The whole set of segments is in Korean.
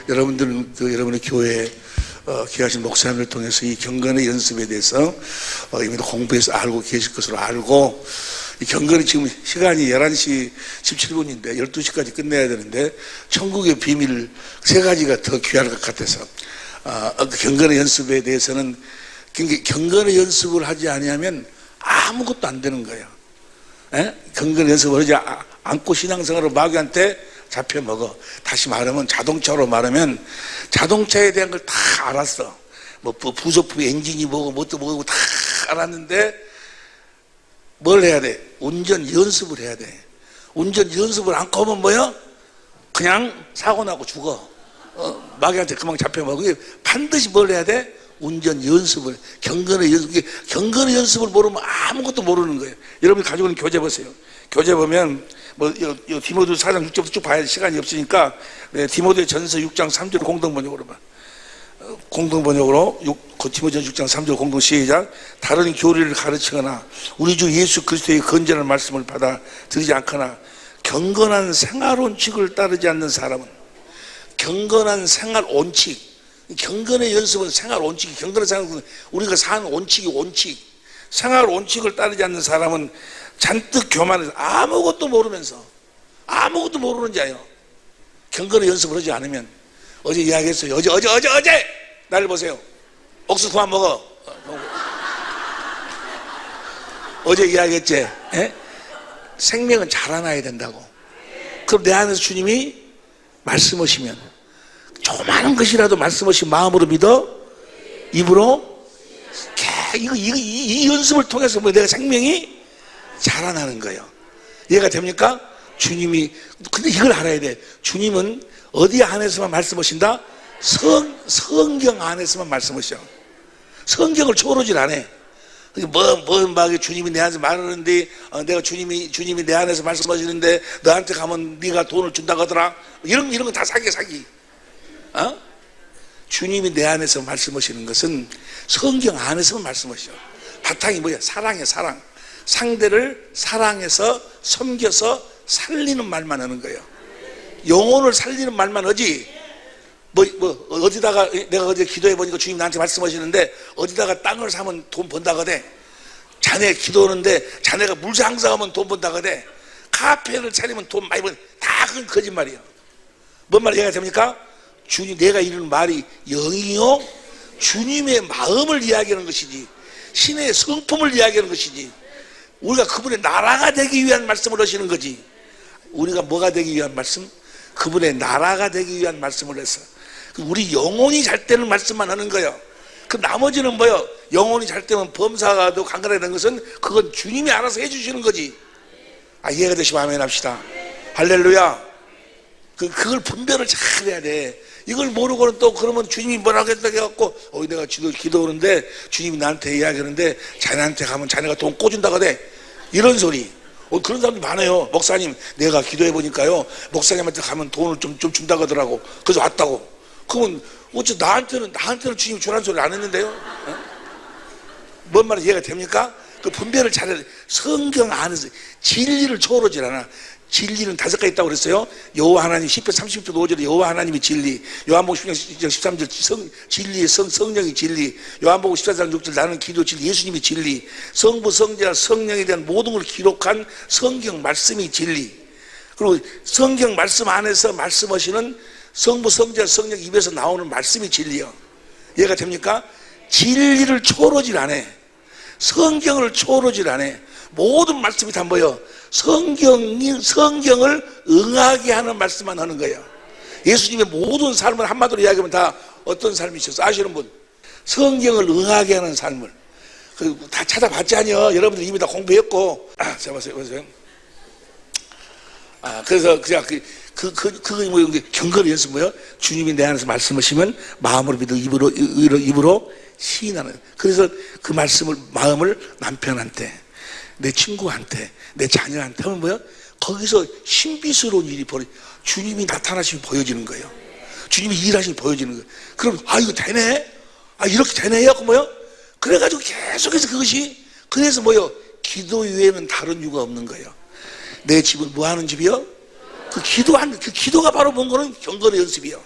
여러분들은 여러분의 교회에 귀하신 목사님을 통해서 이 경건의 연습에 대해서 이미 공부해서 알고 계실 것으로 알고, 이 경건이 지금 시간이 11시 17분인데 12시까지 끝내야 되는데 천국의 비밀 3가지가 더 귀할 것 같아서 경건의 연습에 대해서는, 경건의 연습을 하지 아니하면 아무것도 안 되는 거예요. 경건의 연습을 하지 않고 신앙생활을 마귀한테 잡혀 먹어. 다시 말하면, 자동차로 말하면 자동차에 대한 걸 다 알았어. 뭐 부속품 엔진이 뭐고 뭐고 다 알았는데 뭘 해야 돼? 운전 연습을 해야 돼. 운전 연습을 않고 하면 뭐야? 그냥 사고 나고 죽어. 마귀한테 그만 잡혀 먹어. 반드시 뭘 해야 돼? 운전 연습을, 경건의 연습. 경건의 연습을 모르면 아무것도 모르는 거예요. 여러분 가지고 있는 교재 보세요. 교재 보면 뭐 디모데 4장 6절부터 쭉 봐야 시간이 없으니까 디모데 전서 6장 3절 공동번역으로 봐. 공동번역으로 디모데 6장 3절 공동 시작. 다른 교리를 가르치거나 우리 주 예수 그리스도의 건전한 말씀을 받아들이지 않거나 경건한 생활 원칙을 따르지 않는 사람은, 경건한 생활 원칙, 경건의 연습은 생활 원칙이, 경건의 생활은 우리가 사는 원칙이 원칙, 생활 원칙을 따르지 않는 사람은 잔뜩 교만해서 아무것도 모르면서, 아무것도 모르는 자예요. 경건의 연습을 하지 않으면. 어제 이야기했어요. 어제 나를 보세요. 옥수수 그만 먹어. 어제 이야기했지. 생명은 자라나야 된다고. 그럼 내 안에서 주님이 말씀하시면, 조그마한 것이라도 말씀하신 마음으로 믿어, 입으로 이 연습을 통해서 뭐 내가 생명이 자라나는 거예요. 이해가 됩니까? 주님이, 근데 이걸 알아야 돼. 주님은 어디 안에서만 말씀하신다? 성경 안에서만 말씀하셔. 성경을 초월하질 않아. 막 주님이 내 안에서 말하는데, 내가 주님이 내 안에서 말씀하시는데 너한테 가면 네가 돈을 준다고 하더라. 이런 건 다 사기. 주님이 내 안에서 말씀하시는 것은 성경 안에서만 말씀하셔. 바탕이 뭐야? 사랑이야, 사랑. 상대를 사랑해서 섬겨서 살리는 말만 하는 거예요. 영혼을 살리는 말만 하지. 어디다가, 내가 어제 기도해 보니까 주님 나한테 말씀하시는데, 어디다가 땅을 사면 돈 번다고 돼. 자네 기도하는데 자네가 물장사하면 돈 번다고 돼. 카페를 차리면 돈 많이 번. 다 그건 거짓말이에요. 뭔 말 이해가 됩니까? 주님, 내가 이르는 말이 영이요 주님의 마음을 이야기하는 것이지, 신의 성품을 이야기하는 것이지, 우리가 그분의 나라가 되기 위한 말씀을 하시는 거지. 우리가 뭐가 되기 위한 말씀? 그분의 나라가 되기 위한 말씀을 해서 우리 영혼이 잘 되는 말씀만 하는 거예요. 그 나머지는 뭐예요? 영혼이 잘 되면 범사가도 강건하게 되는 것은 그건 주님이 알아서 해주시는 거지. 이해가 되시면 아멘 합시다. 할렐루야. 그걸 분별을 잘 해야 돼. 이걸 모르고는 또 그러면 주님이 뭐라고 했다고 해갖고, 내가 기도하는데 주님이 나한테 이야기하는데 자네한테 가면 자네가 돈 꿔준다고 돼. 이런 소리. 그런 사람도 많아요. 목사님, 내가 기도해 보니까요, 목사님한테 가면 돈을 좀 준다고 하더라고. 그래서 왔다고. 그러면 어째 나한테는 주님이 주라는 소리를 안 했는데요? 뭔 말인지 이해가 됩니까? 그 분별을 잘해야 돼. 성경 안에서 진리를 초월하지 않아. 진리는 5가지 있다고 그랬어요. 여호와 하나님, 시편 30편 5절에 여호와 하나님이 진리, 요한복음 10장 13절 진리의 성령이 진리, 요한복음 14장 6절 나는 기도 진리, 예수님이 진리, 성부 성자 성령에 대한 모든 걸 기록한 성경 말씀이 진리. 그리고 성경 말씀 안에서 말씀하시는 성부 성자 성령 입에서 나오는 말씀이 진리요. 이해가 됩니까? 진리를 초월하질 않아. 성경을 초월하질 않아. 모든 말씀이 다 뭐예요? 성경을 응하게 하는 말씀만 하는 거예요. 예수님의 모든 삶을 한마디로 이야기하면 다 어떤 삶이셨어? 아시는 분? 성경을 응하게 하는 삶을. 다 찾아봤잖아요. 여러분들 이미 다 공부했고. 자, 보세요. 그래서 그냥 경건의 연습 뭐예요? 주님이 내 안에서 말씀하시면 마음으로 믿어 입으로 시인하는. 그래서 그 말씀을, 마음을 남편한테, 내 친구한테, 내 자녀한테 하면 뭐야? 거기서 신비스러운 일이 주님이 나타나시면 보여지는 거예요. 주님이 일하시면 보여지는 거예요. 그럼 이거 되네? 이렇게 되네? 해갖고 뭐요? 그래가지고 계속해서 그것이, 그래서 뭐요? 기도 외에는 다른 이유가 없는 거예요. 내 집은 뭐 하는 집이요? 그 기도가 바로 뭔 거는 경건의 연습이요.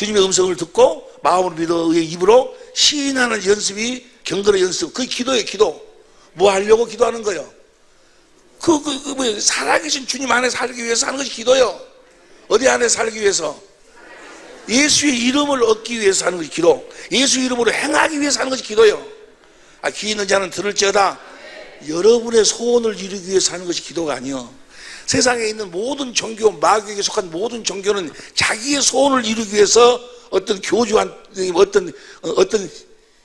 주님의 음성을 듣고 마음으로 믿어 입으로 시인하는 연습이 경건의 연습. 그게 기도예요. 기도. 뭐 하려고 기도하는 거예요? 살아계신 주님 안에 살기 위해서 하는 것이 기도요. 어디 안에 살기 위해서? 예수의 이름을 얻기 위해서 하는 것이 기도. 예수 이름으로 행하기 위해서 하는 것이 기도요. 귀 있는 자는 들을지어다. 여러분의 소원을 이루기 위해서 하는 것이 기도가 아니요. 세상에 있는 모든 종교, 마귀에게 속한 모든 종교는 자기의 소원을 이루기 위해서 어떤 교주한 어떤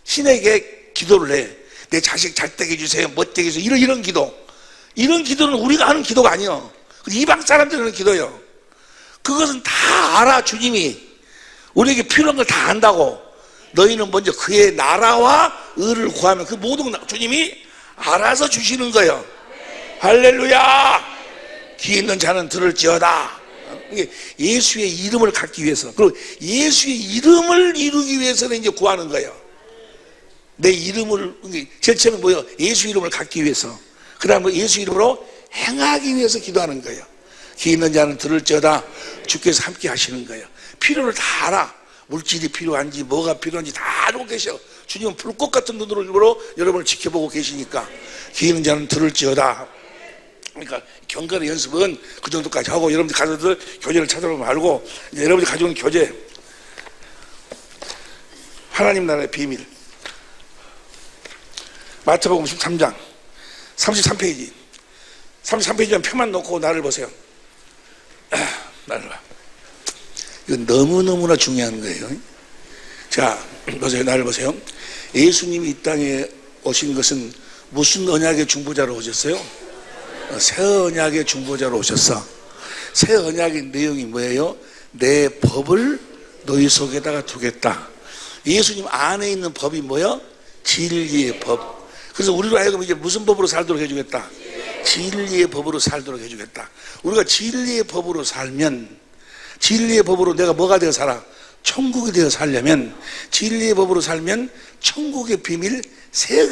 신에게 기도를 해. 내 자식 잘 되게 해주세요. 멋되게 해주세요. 이런 기도. 이런 기도는 우리가 하는 기도가 아니요. 이방 사람들이 하는 기도요. 그것은 다 알아. 주님이 우리에게 필요한 걸 다 안다고. 너희는 먼저 그의 나라와 의를 구하면 그 모든 주님이 알아서 주시는 거예요. 할렐루야. 귀 있는 자는 들을지어다. 예수의 이름을 갖기 위해서, 그리고 예수의 이름을 이루기 위해서는 이제 구하는 거예요. 내 이름을, 제일 처음에 뭐예요? 예수 이름을 갖기 위해서. 그 다음에 예수 이름으로 행하기 위해서 기도하는 거예요. 귀 있는 자는 들을지어다. 주께서 함께 하시는 거예요. 필요를 다 알아. 물질이 필요한지 뭐가 필요한지 다 알고 계셔. 주님은 불꽃 같은 눈으로 여러분을 지켜보고 계시니까. 귀 있는 자는 들을지어다. 그러니까 경건의 연습은 그 정도까지 하고, 여러분들 가서들 교재를 찾아보면 알고, 여러분들이 가져온 교재, 하나님 나라의 비밀, 마태복음 13장 33페이지 33페이지만 표만 놓고 나를 보세요. 나를 봐. 이건 너무너무나 중요한 거예요. 자, 보세요. 나를 보세요. 예수님이 이 땅에 오신 것은 무슨 언약의 중보자로 오셨어요? 새 언약의 중보자로 오셨어. 새 언약의 내용이 뭐예요? 내 법을 너희 속에다가 두겠다. 예수님 안에 있는 법이 뭐예요? 진리의 법. 그래서 우리로 하여금 이제 무슨 법으로 살도록 해주겠다? 진리의 법으로 살도록 해주겠다. 우리가 진리의 법으로 살면, 진리의 법으로 내가 뭐가 되어 살아? 천국이 되어 살려면, 진리의 법으로 살면 천국의 비밀 세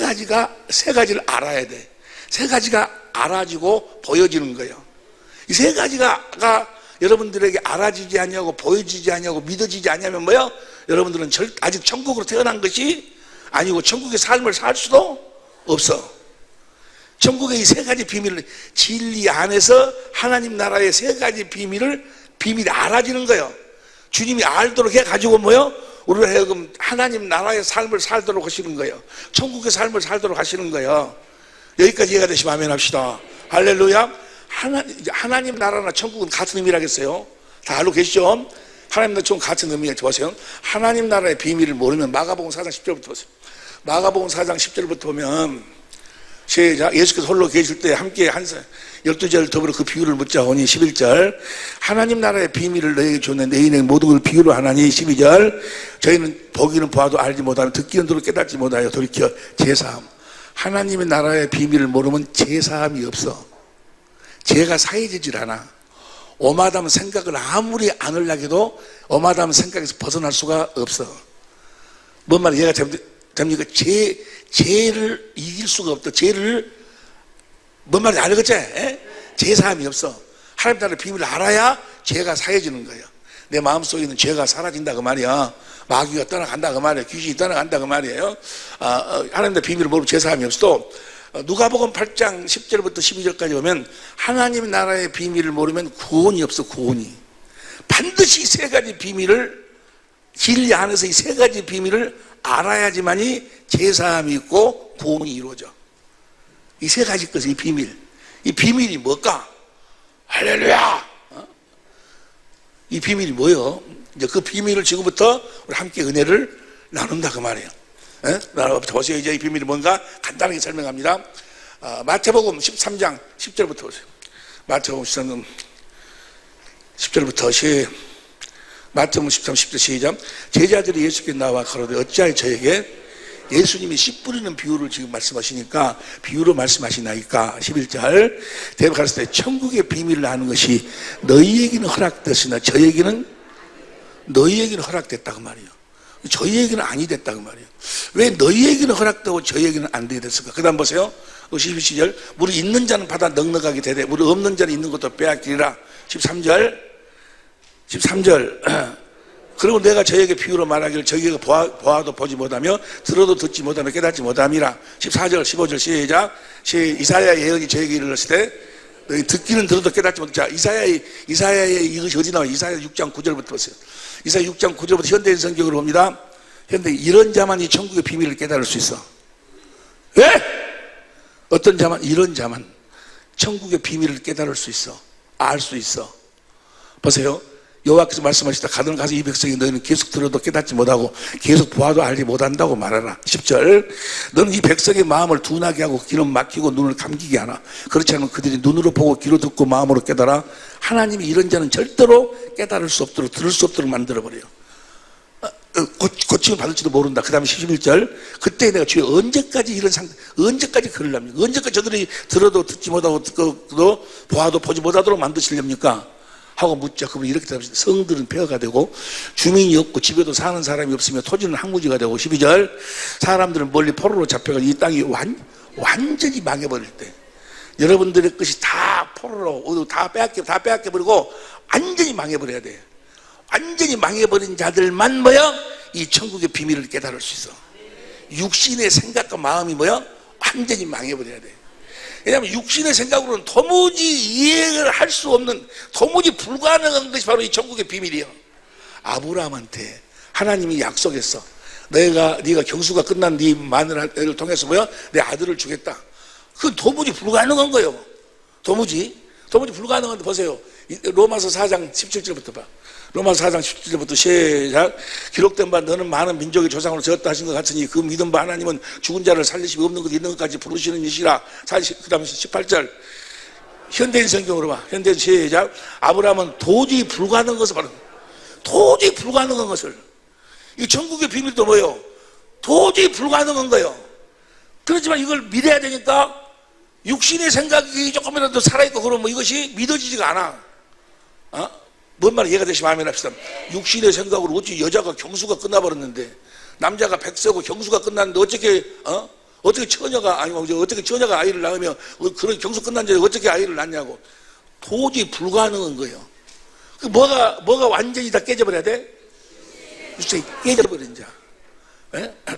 가지를 알아야 돼. 세 가지가 알아지고 보여지는 거예요. 이 세 가지가 여러분들에게 알아지지 않냐고, 보여지지 않냐고, 믿어지지 않냐면 뭐예요? 여러분들은 아직 천국으로 태어난 것이 아니고 천국의 삶을 살 수도 없어. 천국의 이 세 가지 비밀을, 진리 안에서 하나님 나라의 세 가지 비밀이 알아지는 거예요. 주님이 알도록 해가지고 뭐예요? 우리를 하여금 하나님 나라의 삶을 살도록 하시는 거예요. 천국의 삶을 살도록 하시는 거예요. 여기까지 이해가 되시면 아멘 합시다. 할렐루야. 하나님 나라나 천국은 같은 의미라겠어요. 다 알고 계시죠? 하나님 나라 천국 같은 의미가 보세요. 하나님 나라의 비밀을 모르면 마가복음 4장 10절부터 보세요. 마가복음 4장 10절부터 보면, 시작. 예수께서 홀로 계실 때 함께 12절 더불어 그 비유를 묻자오니 11절. 하나님 나라의 비밀을 너에게 줬는데 내 인의 모든 걸 비유로 하나니 12절. 저희는 보기는 보아도 알지 못하며 듣기는 들어 깨닫지 못하여 돌이켜 제사함. 하나님의 나라의 비밀을 모르면 제사함이 없어. 죄가 사해지질 않아. 오마담 생각을 아무리 안 하려고 해도 오마담 생각에서 벗어날 수가 없어. 뭔 말이야? 얘가 됩니까? 죄를 이길 수가 없다. 죄를, 뭔 말인지 알겠지? 제사함이 없어. 하나님 나라의 비밀을 알아야 죄가 사해지는 거예요. 내 마음속에 있는 죄가 사라진다 그 말이야. 마귀가 떠나간다 그 말이에요. 귀신이 떠나간다 그 말이에요. 하나님 나라의 비밀을 모르면 제사함이 없어. 누가복음 8장 10절부터 12절까지 보면 하나님 나라의 비밀을 모르면 구원이 없어. 구원이. 반드시 이 세 가지 비밀을, 진리 안에서 이 세 가지 비밀을 알아야지만이 제사함이 있고 구원이 이루어져. 이 세 가지 것이 이 비밀. 이 비밀이 뭘까? 할렐루야. 이 비밀이 뭐예요? 이제 그 비밀을 지금부터 우리 함께 은혜를 나눈다 그 말이에요. 보세요. 이제 이 비밀이 뭔가 간단하게 설명합니다. 마태복음 13장 10절부터 보세요. 마태복음 13장 10절부터 마태복음 13, 10절 시작. 제자들이 예수께 나와 가로되 어찌하여 저에게, 예수님이 씨 뿌리는 비유를 지금 말씀하시니까 비유로 말씀하시나이까. 11절. 대답 가르치되 천국의 비밀을 아는 것이 너희에게는 허락되었으나 저에게는, 너희에게는 허락됐다 그 말이에요. 저희에게는 아니 됐다 그 말이에요. 왜 너희에게는 허락되고 저희에게는 안 되게 됐을까? 그 다음 보세요. 12절. 물이 있는 자는 받아 넉넉하게 되되 물이 없는 자는 있는 것도 빼앗기리라. 13절. 그리고 내가 저에게 비유로 말하기를 저희가 보아도 보지 못하며 들어도 듣지 못하며 깨닫지 못함이라. 14절 15절 시작. 이사야 예언이 저에게 이르렀을 때 너희 듣기는 들어도 깨닫지 못해. 자, 이사야의 이것이 어디 나와요? 이사야 6장 9절부터 보세요. 이사야 6장 9절부터 현대인 성경으로 봅니다. 현대 이런 자만이 천국의 비밀을 깨달을 수 있어. 왜? 어떤 자만? 이런 자만 천국의 비밀을 깨달을 수 있어. 알 수 있어. 보세요. 여호와께서 말씀하시다. 가서 이 백성이 너희는 계속 들어도 깨닫지 못하고 계속 보아도 알지 못한다고 말하라. 10절 너는 이 백성의 마음을 둔하게 하고 귀는 막히고 눈을 감기게 하나. 그렇지 않으면 그들이 눈으로 보고 귀로 듣고 마음으로 깨달아. 하나님이 이런 자는 절대로 깨달을 수 없도록 들을 수 없도록 만들어버려요. 고침을 받을지도 모른다. 그 다음에 11절 그때 내가 주여 언제까지 이런 상태, 언제까지 그러려합니까? 언제까지 저들이 들어도 듣지 못하고 듣고도 보아도 보지 못하도록 만드시렵니까? 하고 묻자. 그분이 이렇게 답합니다. 성들은 폐허가 되고 주민이 없고 집에도 사는 사람이 없으며 토지는 항무지가 되고. 12절 사람들은 멀리 포로로 잡혀가 이 땅이 완전히 망해버릴 때 여러분들의 것이 다 포로로 다 빼앗겨버리고 완전히 망해버려야 돼. 완전히 망해버린 자들만 뭐야? 이 천국의 비밀을 깨달을 수 있어. 육신의 생각과 마음이 뭐야? 완전히 망해버려야 돼. 왜냐하면 육신의 생각으로는 도무지 이해를 할 수 없는, 도무지 불가능한 것이 바로 이 천국의 비밀이에요. 아브라함한테 하나님이 약속했어. 네가 경수가 끝난 네 마누라를 통해서 뭐야? 내 아들을 주겠다. 그건 도무지 불가능한 거예요. 도무지 불가능한데 보세요. 로마서 4장 17절부터 봐. 로마서 4장 17절부터 시작. 기록된 바 너는 많은 민족의 조상으로 되었다 하신 것 같으니 그 믿음 바 하나님은 죽은 자를 살리시고 없는 것 있는 것까지 부르시는 이시라. 그 다음에 18절 현대인 성경으로 봐. 현대인 시작. 아브라함은 도저히 불가능한 것을 바로 도저히 불가능한 것을, 이 천국의 비밀도 뭐예요? 도저히 불가능한 거예요. 그렇지만 이걸 믿어야 되니까 육신의 생각이 조금이라도 살아있고 그러면 이것이 믿어지지가 않아. 뭔 말이 이해가 되시면 아멘 합시다. 육신의 생각으로 어찌 여자가 경수가 끝나버렸는데, 남자가 100세고 경수가 끝났는데 어떻게 처녀가 아이를 낳으며 그런 경수 끝난 자에 어떻게 아이를 낳냐고. 도저히 불가능한 거예요. 뭐가 완전히 다 깨져버려야 돼? 육신이 깨져버린 자.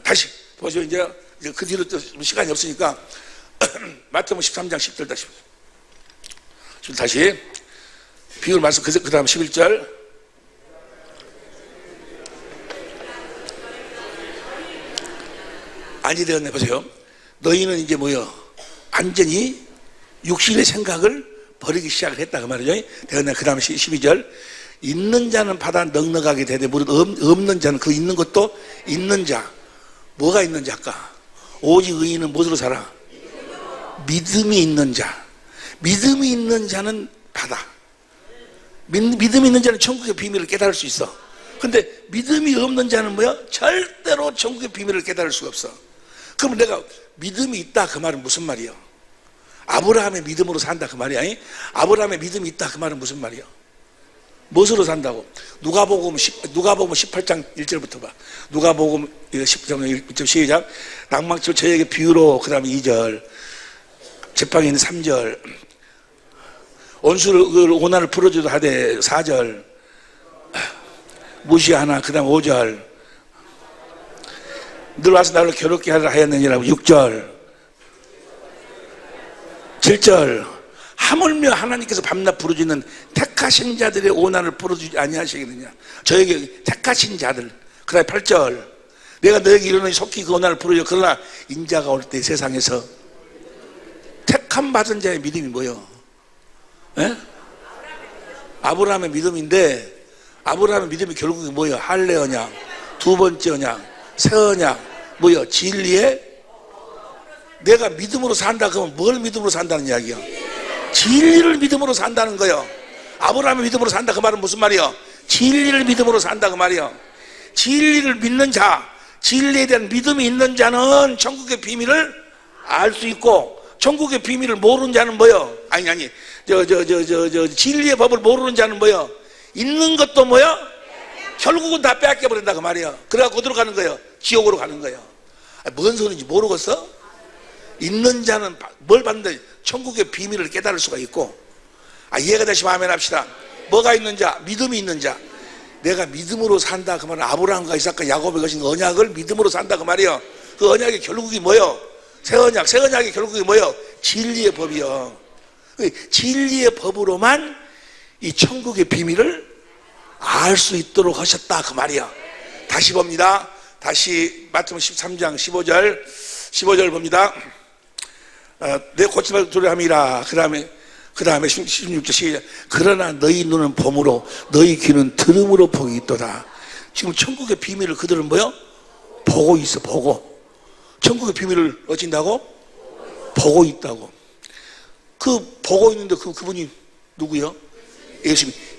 다시 보시죠. 이제 그 뒤로 또 시간이 없으니까 마태복음 13장 10절 다시 비율 말씀. 그 다음 11절 아니 되었네. 보세요. 너희는 이제 뭐요? 완전히 육신의 생각을 버리기 시작을 했다 그 말이죠. 되었네. 그 다음 12절 있는 자는 받아 넉넉하게 되되 무릇 없는 자는 그 있는 것도 있는 자. 뭐가 있는 자일까? 오직 의인은 무엇으로 살아? 믿음이 있는 자. 믿음이 있는 자는 받아. 믿음이 있는 자는 천국의 비밀을 깨달을 수 있어. 근데 믿음이 없는 자는 뭐야? 절대로 천국의 비밀을 깨달을 수가 없어. 그럼 내가 믿음이 있다 그 말은 무슨 말이야? 아브라함의 믿음으로 산다 그 말이야? 아브라함의 믿음이 있다 그 말은 무슨 말이야? 무엇으로 산다고? 누가복음 18장 1절부터 봐. 누가복음 10장 1절 시작. 낭망치로 저에게 비유로. 그 다음에 2절 제방에 있는 3절 원수를 오난을 풀어줘도 하되 4절 무시하나. 그 다음 5절 늘 와서 나를 괴롭게 하려 하였느니라고. 6절 7절 하물며 하나님께서 밤낮 부르짖는 택하신 자들의 오난을 풀어주지 아니하시겠느냐. 저에게 택하신 자들. 그 다음에 8절 내가 너에게 이르노니 속히 그 오난을 풀어줘. 그러나 인자가 올 때 세상에서 택함 받은 자의 믿음이 뭐예요? 아브라함의 믿음인데, 아브라함의 믿음이 결국에 뭐예요? 할례 언약, 두 번째 언약, 새 언약, 뭐예요? 진리에 내가 믿음으로 산다 그러면 뭘 믿음으로 산다는 이야기야? 진리를 믿음으로 산다는 거예요. 아브라함의 믿음으로 산다 그 말은 무슨 말이요? 진리를 믿음으로 산다 그 말이요. 진리를 믿는 자, 진리에 대한 믿음이 있는 자는 천국의 비밀을 알 수 있고, 천국의 비밀을 모르는 자는 뭐요? 진리의 법을 모르는 자는 뭐요? 있는 것도 뭐요? 결국은 다 빼앗겨 버린다 그 말이야. 그래갖고 어디로 가는 거예요? 지옥으로 가는 거예요. 뭔 소리인지 모르겠어? 있는 자는 뭘 받는다? 천국의 비밀을 깨달을 수가 있고. 이해가 되시면 아멘 합시다. 뭐가 있는 자? 믿음이 있는 자. 내가 믿음으로 산다 그 말은 아브라함과 이삭과 야곱의 것인 언약을 믿음으로 산다 그 말이요. 그 언약의 결국이 뭐요? 새 언약의 결국이 뭐요? 진리의 법이요. 진리의 법으로만 이 천국의 비밀을 알 수 있도록 하셨다 그 말이야. 다시 봅니다. 다시 마태복음 13장 15절 봅니다. 내 고침을 두려함이라. 그 다음에 16절 시작. 그러나 너희 눈은 봄으로 너희 귀는 들음으로 복이 있도다. 지금 천국의 비밀을 그들은 뭐요? 보고 있어. 보고. 천국의 비밀을 어찐다고? 보고 있다고. 그 보고 있는데 그분이 누구요?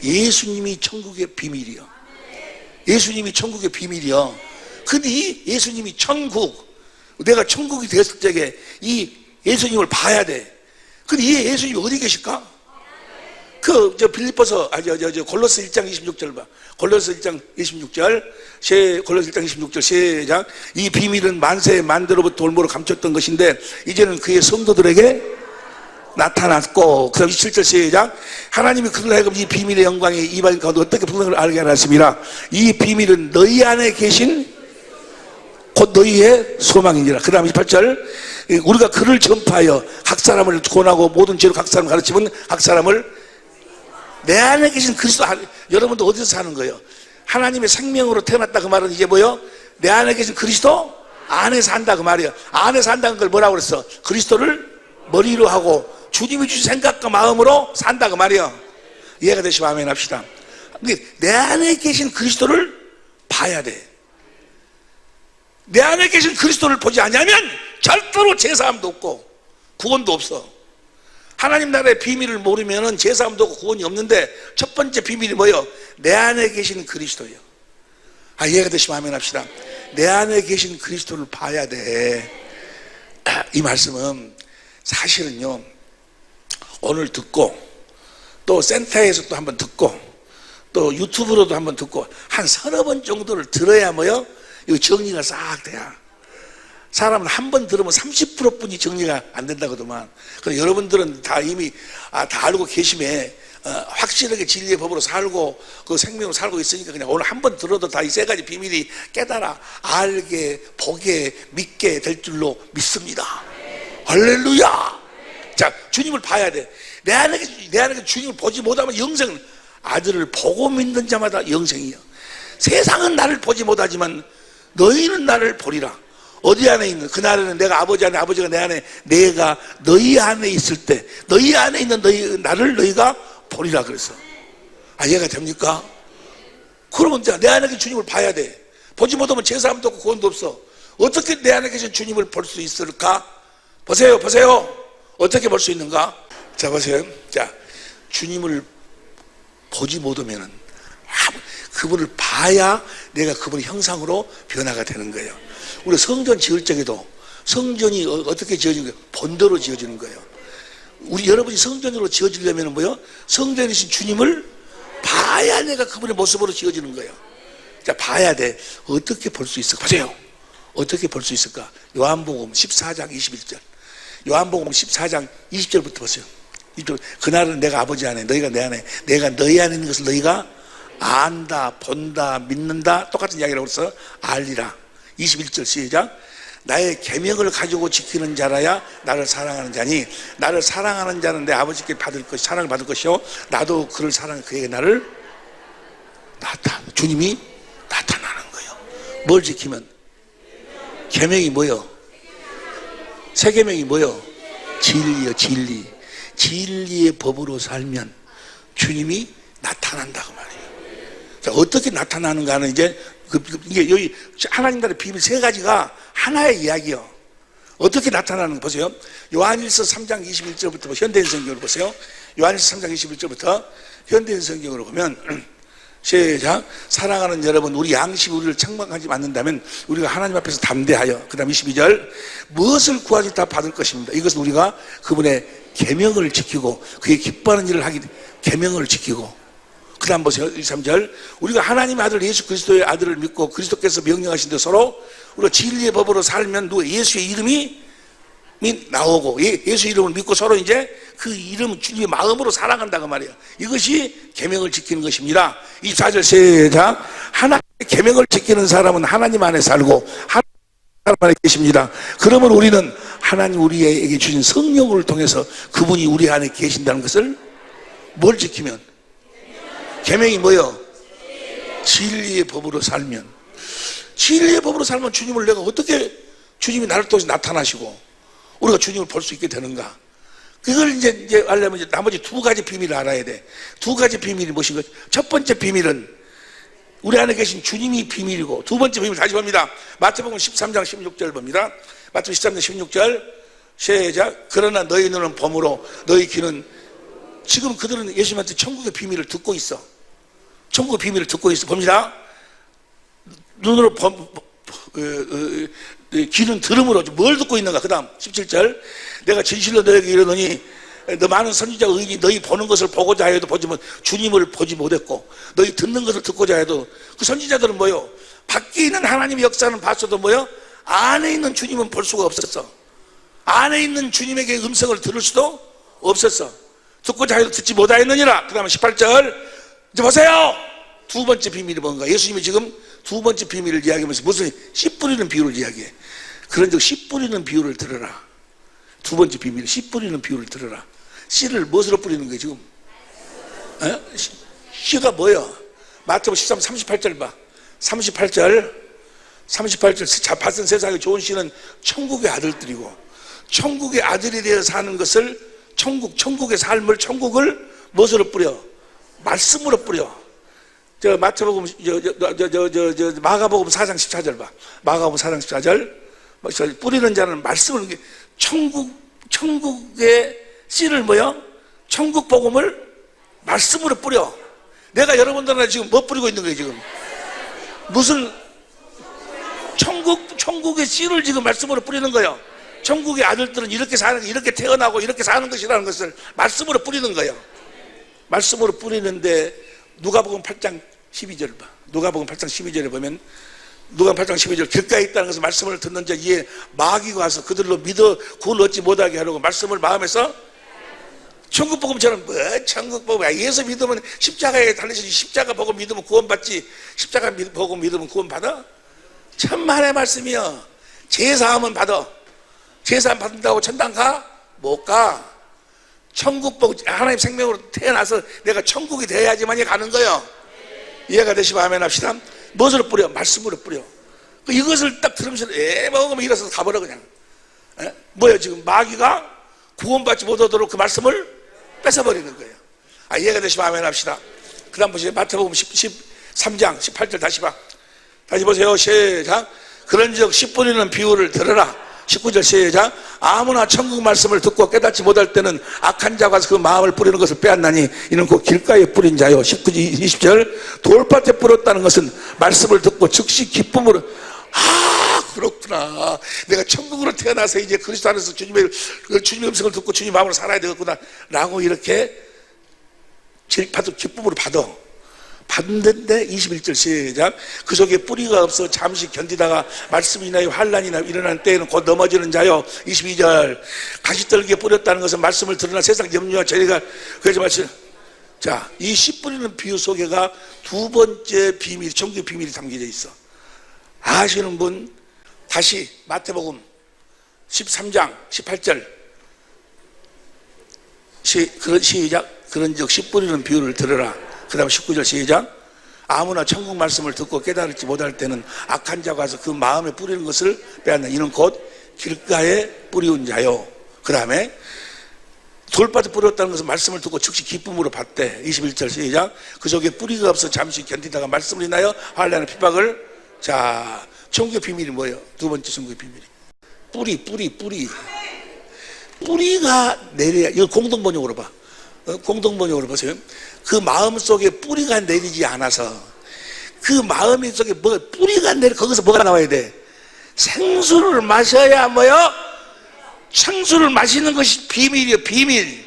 예수님이 천국의 비밀이요. 예수님이 천국의 비밀이요. 근데 이 예수님이 내가 천국이 됐을 적에 이 예수님을 봐야 돼. 근데 이 예수님이 어디 계실까? 빌립보서, 골로새 1장 26절 봐. 골로새 1장 26절. 골로새 1장 26절 시작. 이 비밀은 만세의 만대로부터 올무로 감췄던 것인데, 이제는 그의 성도들에게 나타났고, 그 다음 27절 시작. 하나님이 그들 하여금 이 비밀의 영광이 이방 가운데 어떻게 풍성을 알게 하셨습니다. 이 비밀은 너희 안에 계신 곧 너희의 소망이니라. 그 다음 28절. 우리가 그를 전파하여 각 사람을 구원하고 모든 죄로 각 사람을 가르치면 각 사람을 내 안에 계신 그리스도. 여러분도 어디서 사는 거예요? 하나님의 생명으로 태어났다 그 말은 이제 뭐요? 내 안에 계신 그리스도 안에 산다 그 말이에요. 안에 산다는 걸 뭐라고 그랬어? 그리스도를 머리로 하고 주님이 주신 생각과 마음으로 산다 그 말이에요. 이해가 되시면 아멘 합시다. 내 안에 계신 그리스도를 봐야 돼. 내 안에 계신 그리스도를 보지 않으면 절대로 제사함도 없고 구원도 없어. 하나님 나라의 비밀을 모르면 제사함도 없고 구원이 없는데, 첫 번째 비밀이 뭐예요? 내 안에 계신 그리스도예요. 이해가 되시면 아멘 합시다. 내 안에 계신 그리스도를 봐야 돼. 이 말씀은 사실은요, 오늘 듣고 또 센터에서 또 한번 듣고 또 유튜브로도 한번 듣고 한 서너 번 정도를 들어야 뭐요? 이거 정리가 싹 돼야. 사람은 한 번 들으면 30%뿐이 정리가 안 된다거든만. 그럼 여러분들은 다 이미 다 알고 계시면 확실하게 진리의 법으로 살고 그 생명으로 살고 있으니까 그냥 오늘 한 번 들어도 다 이 세 가지 비밀이 깨달아 알게 보게 믿게 될 줄로 믿습니다. 할렐루야. 자, 주님을 봐야 돼. 내 안에 주님을 보지 못하면 영생은, 아들을 보고 믿는 자마다 영생이요. 세상은 나를 보지 못하지만 너희는 나를 보리라. 어디 안에 있는? 그날에는 내가 아버지 안에, 아버지가 내 안에, 내가 너희 안에 있을 때 너희 안에 있는 나를 너희가 보리라 그랬어. 이해가 됩니까? 그러면 내 안에 계신 주님을 봐야 돼. 보지 못하면 제사함도 없고 구원도 없어. 어떻게 내 안에 계신 주님을 볼 수 있을까? 보세요. 어떻게 볼 수 있는가? 자, 보세요. 자, 주님을 보지 못하면은 그분을 봐야 내가 그분의 형상으로 변화가 되는 거예요. 우리 성전 지을 적에도 성전이 어떻게 지어지는 거예요? 본대로 지어지는 거예요. 여러분이 성전으로 지어지려면 뭐요? 성전이신 주님을 봐야 내가 그분의 모습으로 지어지는 거예요. 자, 봐야 돼. 어떻게 볼 수 있을까? 보세요. 어떻게 볼 수 있을까? 요한복음 14장 21절. 요한복음 14장 20절부터 보세요. 그날은 내가 아버지 안에, 너희가 내 안에, 내가 너희 안에 있는 것을 너희가 안다, 본다, 믿는다. 똑같은 이야기라고 해서 알리라. 21절 시작. 나의 계명을 가지고 지키는 자라야 나를 사랑하는 자니, 나를 사랑하는 자는 내 아버지께 사랑을 받을 것이요 나도 그를 사랑해 그에게 나를 주님이 나타나는 거예요. 뭘 지키면? 계명이 뭐요? 세 계명이 뭐요? 진리요. 진리의 법으로 살면 주님이 나타난다고 말이에요. 자, 어떻게 나타나는가 하는 이제 이게 여기 하나님 나라의 비밀 세 가지가 하나의 이야기요. 어떻게 나타나는 거 보세요. 요한일서 3장 21절부터 현대인 성경을 보세요. 요한일서 3장 21절부터 현대인 성경으로 보면 시작. 사랑하는 여러분, 우리 양심이 우리를 책망하지 않는다면 우리가 하나님 앞에서 담대하여, 그 다음 22절, 무엇을 구하지 다 받을 것입니다. 이것은 우리가 그분의 계명을 지키고 그의 기뻐하는 일을 하기, 계명을 지키고. 그 다음 보세요. 23절, 우리가 하나님의 아들 예수 그리스도의 아들을 믿고 그리스도께서 명령하신 대로 서로 우리가 진리의 법으로 살면 예수의 이름이 나오고, 예수 이름을 믿고 서로 이제 그 이름 주님의 마음으로 사랑한다 그 말이에요. 이것이 계명을 지키는 것입니다. 24절 시작. 하나님의 계명을 지키는 사람은 하나님 안에 살고 하나님 안에 계십니다. 그러면 우리는 하나님 우리에게 주신 성령을 통해서 그분이 우리 안에 계신다는 것을 뭘 지키면? 계명이 뭐요? 진리의 법으로 살면. 진리의 법으로 살면 주님을 내가 어떻게 주님이 나를 통해서 나타나시고 우리가 주님을 볼 수 있게 되는가? 그걸 이제 알려면 이제 나머지 두 가지 비밀을 알아야 돼. 두 가지 비밀이 무엇인가? 첫 번째 비밀은 우리 안에 계신 주님이 비밀이고, 두 번째 비밀 다시 봅니다. 마태복음 13장 16절 봅니다. 마태복음 13장 16절 시작. 그러나 너희 눈은 범으로 너희 귀는, 지금 그들은 예수님한테 천국의 비밀을 듣고 있어. 천국의 비밀을 듣고 있어. 봅니다. 눈으로 귀는 들음으로 뭘 듣고 있는가? 그 다음 17절. 내가 진실로 너에게 이르노니 너 많은 선지자 의인이 너희 보는 것을 보고자 해도 보지 못, 주님을 보지 못했고, 너희 듣는 것을 듣고자 해도, 그 선지자들은 뭐요? 밖에 있는 하나님의 역사는 봤어도 뭐요? 안에 있는 주님은 볼 수가 없었어. 안에 있는 주님에게 음성을 들을 수도 없었어. 듣고자 해도 듣지 못하였느니라. 그 다음에 18절. 이제 보세요. 두 번째 비밀이 뭔가? 예수님이 지금 두 번째 비밀을 이야기하면서 무슨 씨 뿌리는 비유를 이야기해. 그런즉 씨 뿌리는 비유를 들어라. 두 번째 비밀, 씨 뿌리는 비유를 들어라. 씨를 무엇으로 뿌리는 거예요 지금? 에? 씨가 뭐예요? 마태복음 13, 38절 봐. 38절 밭은 세상에 좋은 씨는 천국의 아들들이고, 천국의 아들이 되어 사는 것을, 천국의 삶을, 천국을 무엇으로 뿌려? 말씀으로 뿌려. 저 마태복음, 마가복음 4장 14절 봐. 마가복음 4장 14절. 뿌리는 자는 말씀을, 천국의 씨를 뭐요? 천국 복음을 말씀으로 뿌려. 내가 여러분들한테 지금 뭐 뿌리고 있는 거예요 지금? 무슨 천국의 씨를 지금 말씀으로 뿌리는 거예요. 천국의 아들들은 이렇게 사는, 이렇게 태어나고 이렇게 사는 것이라는 것을 말씀으로 뿌리는 거예요. 말씀으로 뿌리는데 누가복음 8장 12절 봐. 누가복음 8장 12절에 보면, 누가복음 8장 12절, 길가에 있다는 것은 말씀을 듣는 자 이에 마귀가 와서 그들로 믿어 구원 얻지 못하게 하려고 말씀을 마음에서, 천국복음처럼 뭐 천국복음, 예수 믿으면 십자가에 달리시지, 십자가 보고 믿으면 구원받지, 십자가 보고 믿으면 구원받아? 천만의 말씀이여. 제사하면 받아. 제사 받는다고 천당 가? 못 가. 천국복, 하나님 생명으로 태어나서 내가 천국이 돼야지만이 가는 거예요. 이해가 되시면 아멘 합시다. 무엇으로 뿌려? 말씀으로 뿌려. 이것을 딱 들으면서 먹으면 일어서서 가버려 그냥. 뭐예요 지금? 마귀가 구원받지 못하도록 그 말씀을 뺏어버리는 거예요. 이해가 되시면 아멘 합시다. 그 다음 보세요. 마태복음 13장 18절 다시 봐. 다시 보세요. 시작. 그런즉 씨 뿌리는 비유를 들어라. 19절 시작. 아무나 천국 말씀을 듣고 깨닫지 못할 때는 악한 자가 그 마음을 뿌리는 것을 빼앗나니 이는 곧 길가에 뿌린 자요. 20절. 돌밭에 뿌렸다는 것은 말씀을 듣고 즉시 기쁨으로, 그렇구나. 내가 천국으로 태어나서 이제 그리스도 안에서 주님의 음성을 듣고 주님 마음으로 살아야 되겠구나 라고 이렇게 기쁨으로 받는데 21절 시작. 그 속에 뿌리가 없어 잠시 견디다가 말씀이 인하여 환난이 일어난 때에는 곧 넘어지는 자요. 22절. 가시떨기에 뿌렸다는 것은 말씀을 들으나 세상 염려와 죄가 그래서 말씀. 자, 이 씨 뿌리는 비유 속에가 두 번째 비밀, 천국의 비밀이 담겨져 있어. 아시는 분 다시 마태복음 13장 18절 시작. 그런즉 씨 뿌리는 비유를 들으라. 그 다음 19절 시작. 아무나 천국 말씀을 듣고 깨달지 못할 때는 악한 자가 와서 그 마음에 뿌리는 것을 빼앗는 이는 곧 길가에 뿌리운 자요. 그 다음에 돌밭에 뿌렸다는 것은 말씀을 듣고 즉시 기쁨으로 받되. 21절 시작. 그 속에 뿌리가 없어 잠시 견디다가 말씀을 인하여 환난의 핍박을. 자, 천국의 비밀이 뭐예요? 두 번째 천국의 비밀이 뿌리가 내려야. 이거 공동번역으로 봐. 공동번역으로 보세요. 그 마음 속에 뿌리가 내리지 않아서, 그 마음 속에 뿌리가 거기서 뭐가 나와야 돼? 생수를 마셔야 뭐요? 생수를 마시는 것이 비밀이에요. 비밀.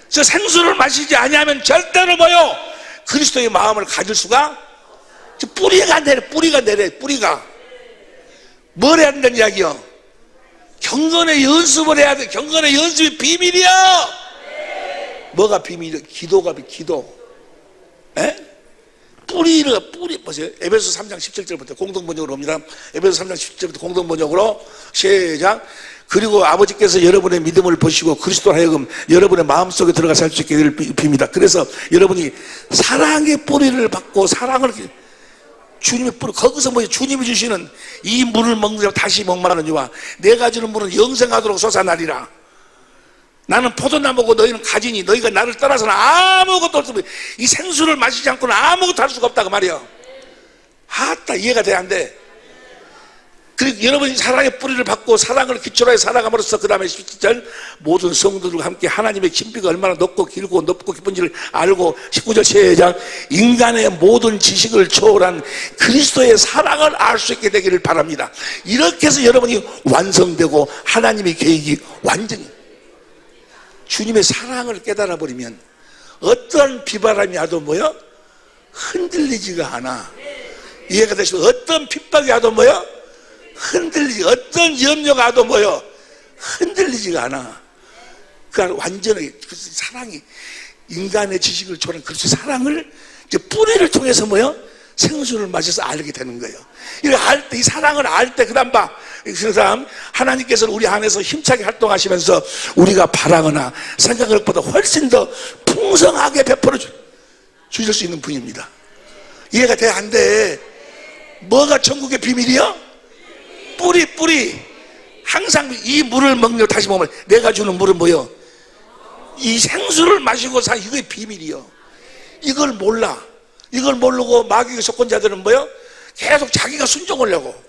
그래서 생수를 마시지 아니하면 절대로 뭐요? 그리스도의 마음을 가질 수가. 뿌리가 내려. 뿌리가 뭘 해야 된다는 이야기요? 경건의 연습을 해야 돼. 경건의 연습이 비밀이야. 뭐가 비밀이요? 기도가 기도. 에? 뿌리 보세요. 에베소 3장 17절부터 공동번역으로 옵니다. 에베소 3장 17절부터 공동번역으로 시작. 그리고 아버지께서 여러분의 믿음을 보시고 그리스도로 하여금 여러분의 마음속에 들어가 살 수 있게 될 빕니다. 그래서 여러분이 사랑의 뿌리를 받고 사랑을, 주님의 뿌리, 거기서 뭐 주님이 주시는 이 물을 먹는 다시 목마르는 이와 내가 주는 물은 영생하도록 솟아나리라. 나는 포도나무고 너희는 가지니 너희가 나를 떠나서는 아무것도 없으면 이 생수를 마시지 않고는 아무것도 할 수가 없다고 말이야. 아따, 이해가 돼 안 돼? 그리고 여러분이 사랑의 뿌리를 받고 사랑을 기초로 해 살아감으로써 그 다음에 17절 모든 성도들과 함께 하나님의 깊이가 얼마나 높고 길고 높고 깊은지를 알고 19절 시작. 인간의 모든 지식을 초월한 그리스도의 사랑을 알 수 있게 되기를 바랍니다. 이렇게 해서 여러분이 완성되고 하나님의 계획이 완전히, 주님의 사랑을 깨달아 버리면 어떤 비바람이 와도 뭐요? 흔들리지가 않아. 이해가 되시면 어떤 핍박이 와도 뭐요? 흔들리지. 어떤 염려가 와도 뭐요? 흔들리지가 않아. 그러니까 완전히 그 사랑이, 인간의 지식을 초월한 그리스도의 사랑을 이제 뿌리를 통해서 뭐요? 생수를 마셔서 알게 되는 거예요. 이걸 알 때, 이 사랑을 알 때, 그 다음 봐. 그 사람, 하나님께서는 우리 안에서 힘차게 활동하시면서 우리가 바라거나 생각할 것보다 훨씬 더 풍성하게 베풀어 주실 수 있는 분입니다. 이해가 돼? 안 돼? 뭐가 천국의 비밀이요? 뿌리. 항상 이 물을 먹는, 다시 보면 내가 주는 물은 뭐요? 이 생수를 마시고 이게 비밀이요. 이걸 몰라. 이걸 모르고 마귀의 속건자들은 뭐요? 계속 자기가 순종하려고,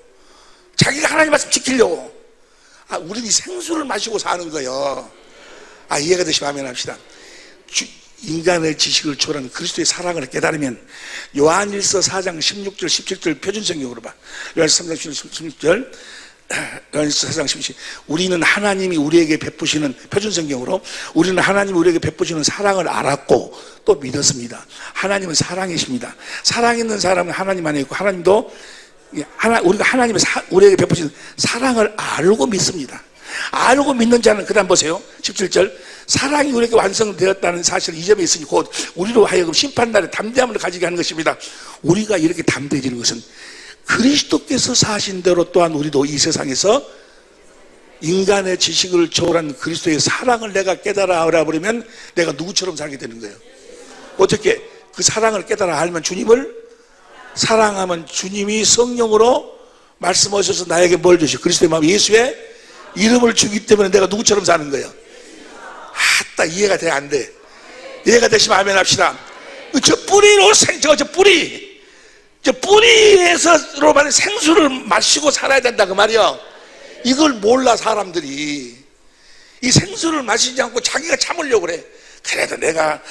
자기가 하나님 말씀 지키려고. 우리는 이 생수를 마시고 사는 거예요. 이해가 되시면 아멘 합시다. 인간의 지식을 초월한 그리스도의 사랑을 깨달으면, 요한일서 4장 16절 17절 표준성경으로 봐. 요한일서 3장 16절, 요한일서 4장 17절. 우리는 하나님이 우리에게 베푸시는, 표준성경으로, 우리는 하나님이 우리에게 베푸시는 사랑을 알았고 또 믿었습니다. 하나님은 사랑이십니다. 사랑 있는 사람은 하나님 안에 있고, 하나님도 우리가 하나님의 우리에게 베푸시는 사랑을 알고 믿습니다. 알고 믿는 자는, 그 다음 보세요. 17절. 사랑이 우리에게 완성되었다는 사실을 이 점에 있으니 곧 우리로 하여금 심판날에 담대함을 가지게 하는 것입니다. 우리가 이렇게 담대해지는 것은 그리스도께서 사신 대로 또한 우리도 이 세상에서 인간의 지식을 초월한 그리스도의 사랑을 내가 깨달아 알아버리면 내가 누구처럼 살게 되는 거예요. 어떻게? 그 사랑을 깨달아 알면, 주님을 사랑하면 주님이 성령으로 말씀하셔서 나에게 뭘 주시고 그리스도의 마음, 예수의 이름을 주기 때문에 내가 누구처럼 사는 거예요. 아따, 이해가 돼 안 돼? 이해가 되시면 아멘 합시다. 저 뿌리로 저 뿌리에서로만 생수를 마시고 살아야 된다 그 말이요. 이걸 몰라 사람들이. 이 생수를 마시지 않고 자기가 참으려고 그래. 그래도 내가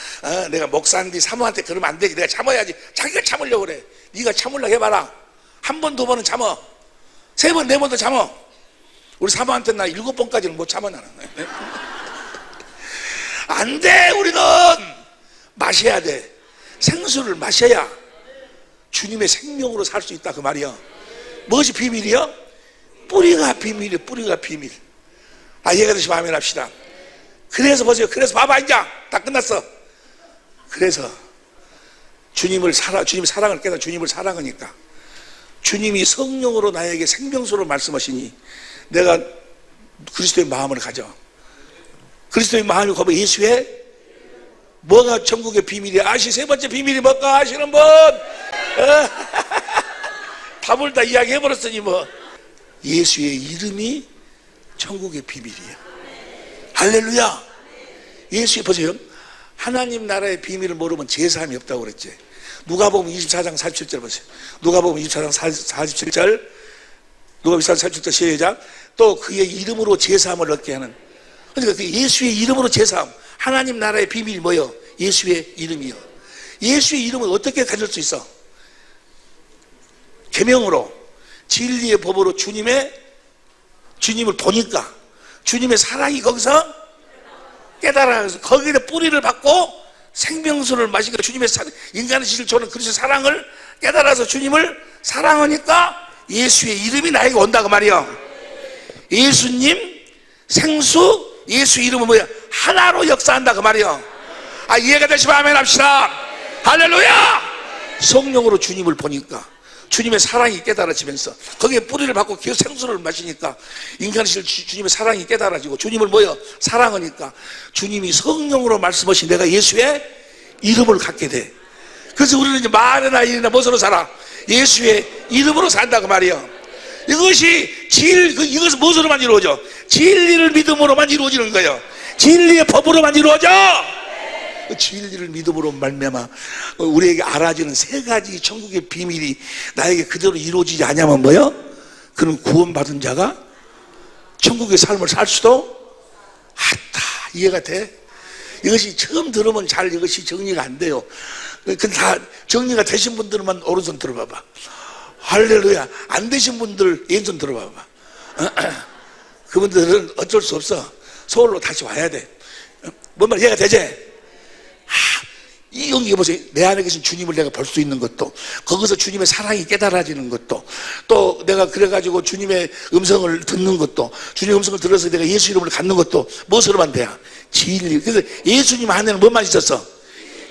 목사인데 사모한테 그러면 안 되지, 내가 참아야지. 자기가 참으려고 그래. 네가 참으려고 해봐라. 한 번, 두 번은 참어. 세 번, 네 번도 참어. 우리 사모한테 나 7번까지는 못 참아 나는. 안 돼. 우리는 마셔야 돼. 생수를 마셔야 주님의 생명으로 살 수 있다 그 말이야. 무엇이 비밀이요? 뿌리가 비밀이요. 뿌리가 비밀. 이해가 되시면 아멘 합시다. 그래서 보세요. 그래서 봐봐, 이제 다 끝났어. 그래서 주님의 사랑을 깨달아 주님을 사랑하니까, 주님이 성령으로 나에게 생명수로 말씀하시니 내가 그리스도의 마음을 가져. 그리스도의 마음이 거기 예수의, 뭐가 천국의 비밀이야? 세 번째 비밀이 뭘까 아시는 분? 답을 다 이야기해버렸으니 뭐. 예수의 이름이 천국의 비밀이야. 할렐루야. 예수의, 보세요. 하나님 나라의 비밀을 모르면 제사함이 없다고 그랬지. 누가복음 24장 47절 보세요. 누가복음 24장 47절, 누가복음 24장 47절 시작. 또 그의 이름으로 제사함을 얻게 하는. 그러니까 그 예수의 이름으로 제사함. 하나님 나라의 비밀이 뭐예요? 예수의 이름이요. 예수의 이름을 어떻게 가질 수 있어? 계명으로, 진리의 법으로 주님을 보니까 주님의 사랑이 거기서 깨달아서 거기에 뿌리를 받고 생명수를 마시고 주님의 인간의 지식을 초월한 그리스도의 사랑을 깨달아서 주님을 사랑하니까 예수의 이름이 나에게 온다고 말이요. 예수님, 생수, 예수 이름은 뭐야? 하나로 역사한다 그 말이요. 이해가 되시면 아멘 합시다. 할렐루야. 성령으로 주님을 보니까 주님의 사랑이 깨달아지면서 거기에 뿌리를 받고 계속 생수를 마시니까 인간실 주님의 사랑이 깨달아지고 주님을 뭐요? 사랑하니까 주님이 성령으로 말씀하신 내가 예수의 이름을 갖게 돼. 그래서 우리는 이제 말이나 일이나 무엇으로 살아? 예수의 이름으로 산다고 말이요. 이것이 이것은 무엇으로만 이루어져? 진리를 믿음으로만 이루어지는 거예요. 진리의 법으로만 이루어져. 진리를 믿음으로 말미암아 우리에게 알아지는 세 가지 천국의 비밀이 나에게 그대로 이루어지지 않으면 뭐요? 그는 구원받은 자가 천국의 삶을 살 수도 없다. 이해가 돼? 이것이 처음 들으면 잘 이것이 정리가 안 돼요. 근데 다 정리가 되신 분들만 오른손 들어봐봐. 할렐루야. 안 되신 분들 왼손 들어봐봐. 그분들은 어쩔 수 없어. 서울로 다시 와야 돼. 뭔 말 이해가 되지? 이 여기 보세요. 내 안에 계신 주님을 내가 볼 수 있는 것도, 거기서 주님의 사랑이 깨달아지는 것도, 또 내가 그래가지고 주님의 음성을 듣는 것도, 주님의 음성을 들어서 내가 예수 이름을 갖는 것도 무엇으로만 돼야? 진리. 그래서 예수님 안에는 뭐만 있었어?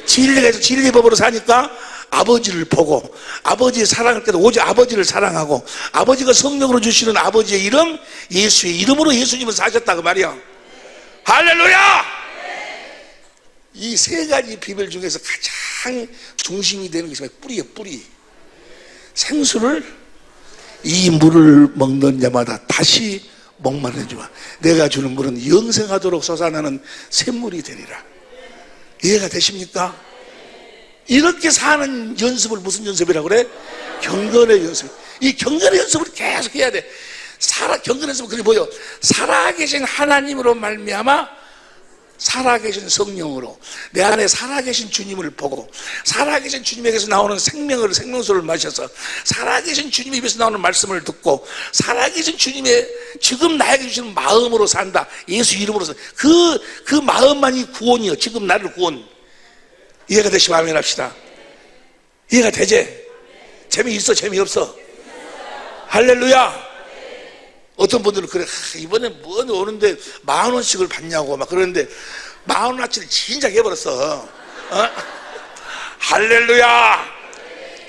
진리가 있어. 진리 법으로 사니까 아버지를 보고 아버지의 사랑을 깨닫고 오직 아버지를 사랑하고 아버지가 성령으로 주시는 아버지의 이름, 예수의 이름으로 예수님은 사셨다고 말이야. 할렐루야. 이 세 가지 비밀 중에서 가장 중심이 되는 것이 뿌리예요. 뿌리. 생수를 이 물을 먹는 자마다 다시 목마르지만 내가 주는 물은 영생하도록 솟아나는 샘물이 되리라. 이해가 되십니까? 이렇게 사는 연습을 무슨 연습이라고 그래? 경건의 연습. 이 경건의 연습을 계속 해야 돼. 경건의 연습은 그게 뭐예요? 살아계신 하나님으로 말미암아 살아계신 성령으로 내 안에 살아계신 주님을 보고 살아계신 주님에게서 나오는 생명수를 마셔서 살아계신 주님 입에서 나오는 말씀을 듣고 살아계신 주님의 지금 나에게 주시는 마음으로 산다. 예수 이름으로서 그 마음만이 구원이요. 지금 나를 구원. 이해가 되시면 아멘 합시다. 이해가 되지? 재미있어 재미없어? 할렐루야. 어떤 분들은 그래, 이번에 뭐 오는데 10,000원씩을 받냐고 막 그러는데 10,000원어치를 진작 해버렸어. 할렐루야.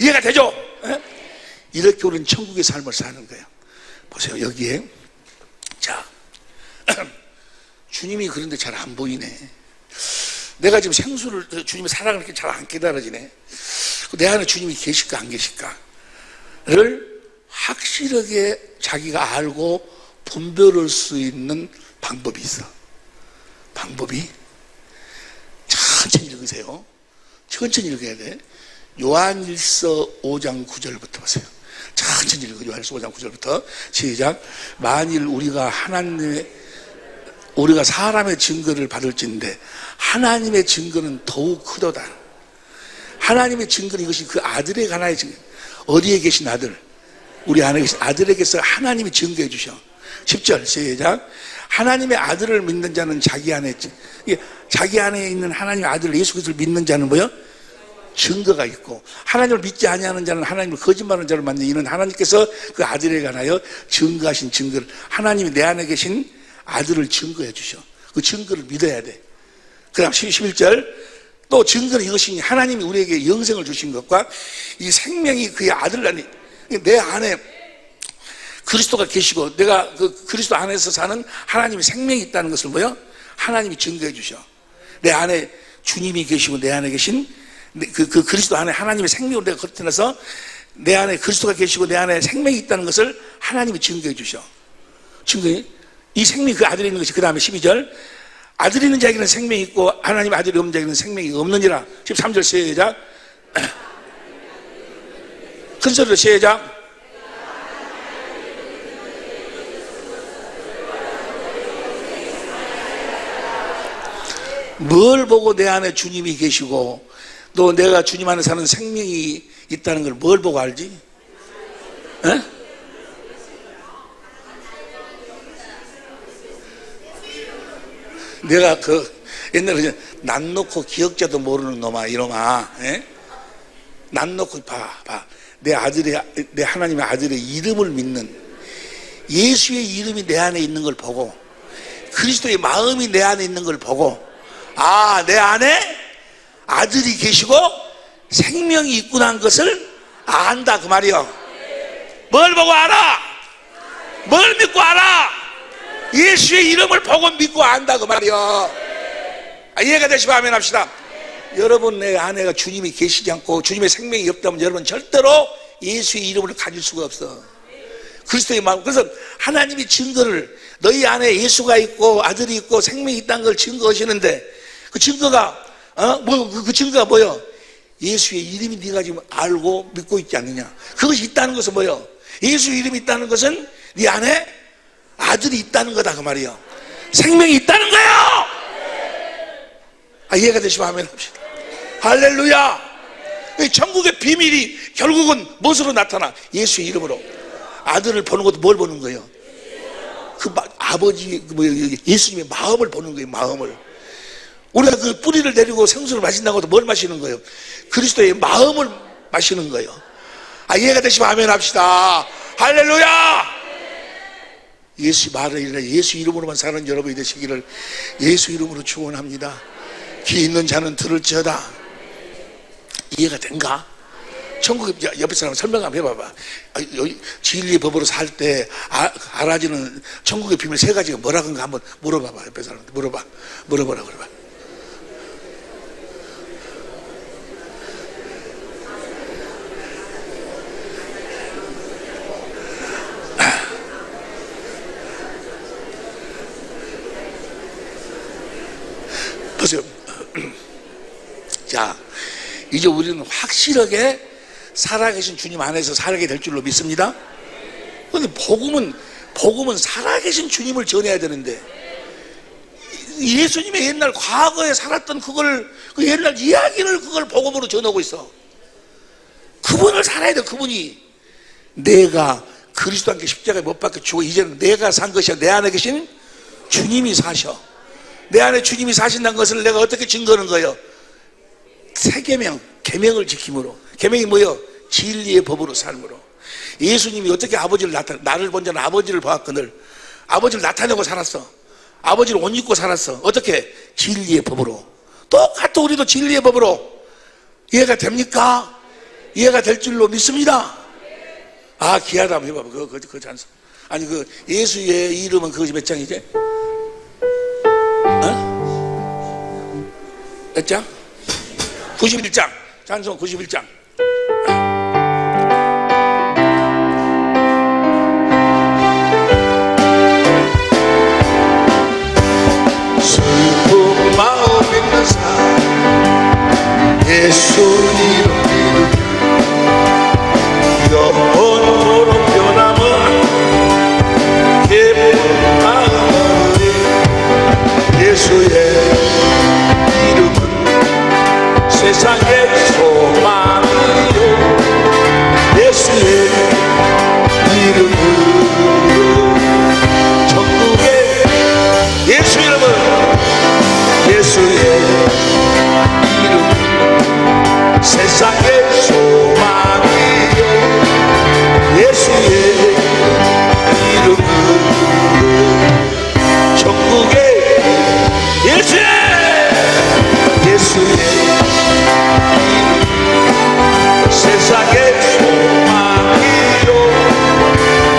이해가 되죠? 이렇게 우리는 천국의 삶을 사는 거예요. 보세요. 여기에 자 주님이 그런데 잘 안 보이네. 내가 지금 생수를 주님의 사랑을 이렇게 잘 안 깨달아지네. 내 안에 주님이 계실까 안 계실까를 확실하게 자기가 알고 분별할 수 있는 방법이 있어. 방법이 천천히 읽으세요. 천천히 읽어야 돼. 요한일서 5장 9절부터 보세요. 천천히 읽어. 요한일서 5장 9절부터 시작. 만일 우리가 사람의 증거를 받을진데 하나님의 증거는 더욱 크도다. 하나님의 증거는 이것이 그 아들에 관하여 증거. 어디에 계신 아들? 우리 안에 계신 아들에게서 하나님이 증거해 주셔. 10절 시작. 하나님의 아들을 믿는 자는 자기 안에 있는 하나님의 아들 예수 그리스도를 믿는 자는 뭐요? 증거가 있고 하나님을 믿지 아니하는 자는 하나님을 거짓말하는 자를 만든 이는 하나님께서 그 아들에 관하여 증거하신 증거를 하나님이 내 안에 계신 아들을 증거해 주셔. 그 증거를 믿어야 돼. 그 다음 11절 또 증거는 이것이니 하나님이 우리에게 영생을 주신 것과 이 생명이 그의 아들 안에 내 안에 그리스도가 계시고 내가 그 그리스도 안에서 사는 하나님의 생명이 있다는 것을 뭐요? 하나님이 증거해 주셔. 내 안에 주님이 계시고 내 안에 계신 그 그리스도 안에 하나님의 생명을 내가 겉어내서 내 안에 그리스도가 계시고 내 안에 생명이 있다는 것을 하나님이 증거해 주셔. 증거해. 이 생명이 그 아들이 있는 것이 그 다음에 12절 아들이 있는 자에게는 생명이 있고 하나님 아들이 없는 자에게는 생명이 없느니라. 13절 시작. 큰 소리로 시작. 뭘 보고 내 안에 주님이 계시고 또 내가 주님 안에 사는 생명이 있다는 걸 뭘 보고 알지? 에? 내가 옛날에 난 놓고 기억자도 모르는 놈아 이놈아 난 놓고 봐. 내 하나님의 아들의 이름을 믿는 예수의 이름이 내 안에 있는 걸 보고 그리스도의 마음이 내 안에 있는 걸 보고 내 안에 아들이 계시고 생명이 있구나 한 것을 안다 그 말이요. 뭘 보고 알아? 뭘 믿고 알아? 예수의 이름을 보고 믿고 안다 그 말이요. 이해가 되시면 아멘 합시다. 여러분, 내 안에가 주님이 계시지 않고 주님의 생명이 없다면 여러분 절대로 예수의 이름을 가질 수가 없어. 그리스도의 마음. 그래서 하나님이 증거를, 너희 안에 예수가 있고 아들이 있고 생명이 있다는 걸 증거하시는데, 그 증거가 그 증거가 뭐요? 예수의 이름이 네가 지금 알고 믿고 있지 않느냐. 그것이 있다는 것은 뭐요? 예수의 이름이 있다는 것은 네 안에 아들이 있다는 거다 그 말이요. 생명이 있다는 거예요. 이해가 되시면 아멘 합시다. 할렐루야. 천국의 비밀이 결국은 무엇으로 나타나? 예수의 이름으로. 아들을 보는 것도 뭘 보는 거예요? 아버지, 예수님의 마음을 보는 거예요. 마음을. 우리가 그 뿌리를 내리고 생수를 마신다고 해도 뭘 마시는 거예요? 그리스도의 마음을 마시는 거예요. 이해가 되시면 아멘 합시다. 할렐루야. 예수 말을 일러 예수 이름으로만 사는 여러분이 되시기를 예수 이름으로 축원합니다. 귀 있는 자는 들을지어다. 이해가 된가? 천국 옆에 사람 설명 한번 해봐봐. 진리의 법으로 살 때 알아지는 천국의 비밀 세 가지가 뭐라든가 한번 물어봐봐. 옆에 사람한테 물어보라 그래봐. 보세요. 자, 이제 우리는 확실하게 살아계신 주님 안에서 살게 될 줄로 믿습니다. 그런데 복음은 살아계신 주님을 전해야 되는데, 예수님의 옛날 과거에 살았던 그 옛날 이야기를 그걸 복음으로 전하고 있어. 그분을 살아야 돼. 그분이 내가 그리스도 함께 십자가에 못 박혀 죽어 이제는 내가 산 것이 아니라 내 안에 계신 주님이 사셔. 내 안에 주님이 사신다는 것을 내가 어떻게 증거하는 거예요? 세 계명을 지킴으로. 계명이 뭐예요? 진리의 법으로 삶으로. 예수님이 어떻게 아버지를 나를 본 자는 아버지를 보았거늘. 아버지를 나타내고 살았어. 아버지를 옷 입고 살았어. 어떻게? 진리의 법으로. 똑같아. 우리도 진리의 법으로. 이해가 됩니까? 이해가 될 줄로 믿습니다. 귀하다. 한번 해봐봐. 그거 찬송. 아니, 예수의 이름은 그것이 몇 장이지? 몇 장? 91장. 찬송 91장. 슬픈 마음 있는 사람 예수 이름 영원토록 변함은 기쁜 마음으로 예수의 세상의 소망이요 예수의 이름으로 천국의 예수 이름은 예수의 이름 세상의 소망이요 예수의 이름으로 천국의 예수의 세상의 소망이요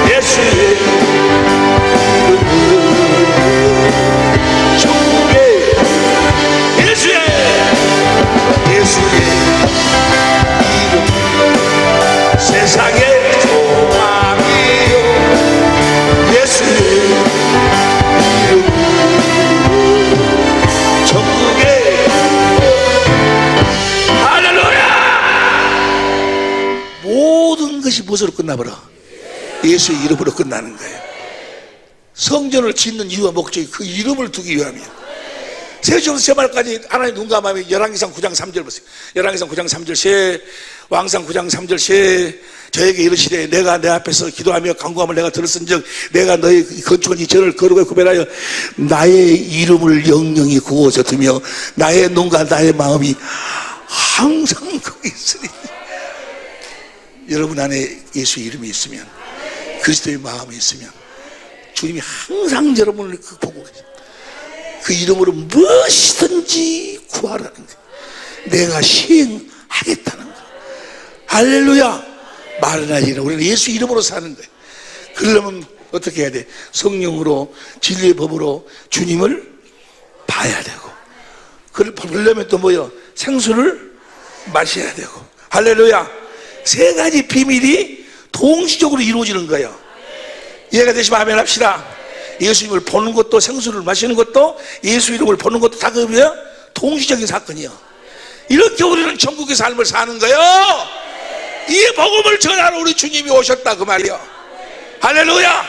예수의 이름으로 천국의 예수의 이름 세상의 소망이요 예수의 이름으로 천국의 모든 것이 무엇으로 끝나버려? 예수의 이름으로 끝나는 거예요. 성전을 짓는 이유와 목적이 그 이름을 두기 위함이에요. 세조부터 세말까지 하나님 눈 감아면 열왕기상 9장 3절 보세요. 열왕기상 9장 3절 세 왕상 9장 3절 세 저에게 이르시되 내가 내 앞에서 기도하며 간구함을 내가 들었은즉 내가 너희 건축한 이 절을 거룩하게 구별하여 나의 이름을 영영히 그곳에 두며 나의 눈과 나의 마음이 항상 거기 있으니. 여러분 안에 예수의 이름이 있으면 그리스도의 마음이 있으면 주님이 항상 여러분을 보고 계십니다. 그 이름으로 무엇이든지 구하라는 거예요. 내가 시행하겠다는 거. 할렐루야. 말은 아니라 우리는 예수 이름으로 사는 거예요. 그러려면 어떻게 해야 돼? 성령으로 진리의 법으로 주님을 봐야 되고, 그러려면 또 뭐요? 생수를 마셔야 되고. 할렐루야. 세 가지 비밀이 동시적으로 이루어지는 거예요. 이해가 되시면 아멘 합시다. 예수님을 보는 것도 생수를 마시는 것도 예수 이름을 보는 것도 다 그거예요. 동시적인 사건이요. 이렇게 우리는 천국의 삶을 사는 거예요. 이 복음을 전하러 우리 주님이 오셨다 그 말이요. 할렐루야.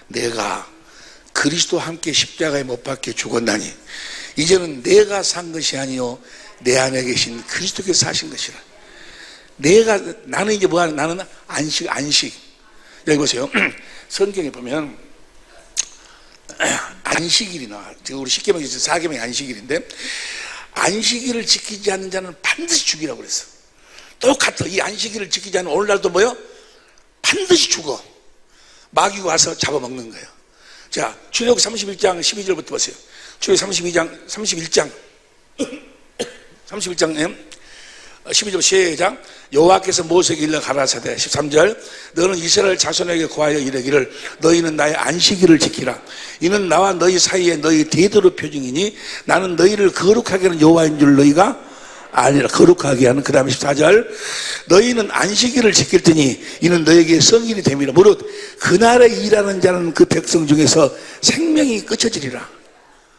내가 그리스도와 함께 십자가에 못 박혀 죽었나니 이제는 내가 산 것이 아니요 내 안에 계신 그리스도께서 사신 것이라. 나는 이제 뭐하는, 나는 안식. 여기 보세요. 성경에 보면 안식일이 나와. 우리 10계명이 4계명이 안식일인데, 안식일을 지키지 않는 자는 반드시 죽이라고 그랬어. 똑같아. 이 안식일을 지키지 않는 오늘날도 뭐요? 반드시 죽어. 마귀가 와서 잡아먹는 거예요. 자, 출애굽 31장 12절부터 보세요. 출애굽 31장 12절 시작. 여호와께서 모세에게 일러 가라사대 13절 너는 이스라엘 자손에게 고하여 이르기를 너희는 나의 안식일을 지키라. 이는 나와 너희 사이에 너희 대대로 표징이니 나는 너희를 거룩하게 하는 여호와인 줄 너희가 아니라. 거룩하게 하는. 그 다음에 14절 너희는 안식일을 지킬 테니 이는 너에게 성일이 됨이라. 무릇 그날에 일하는 자는 그 백성 중에서 생명이 끊어지리라.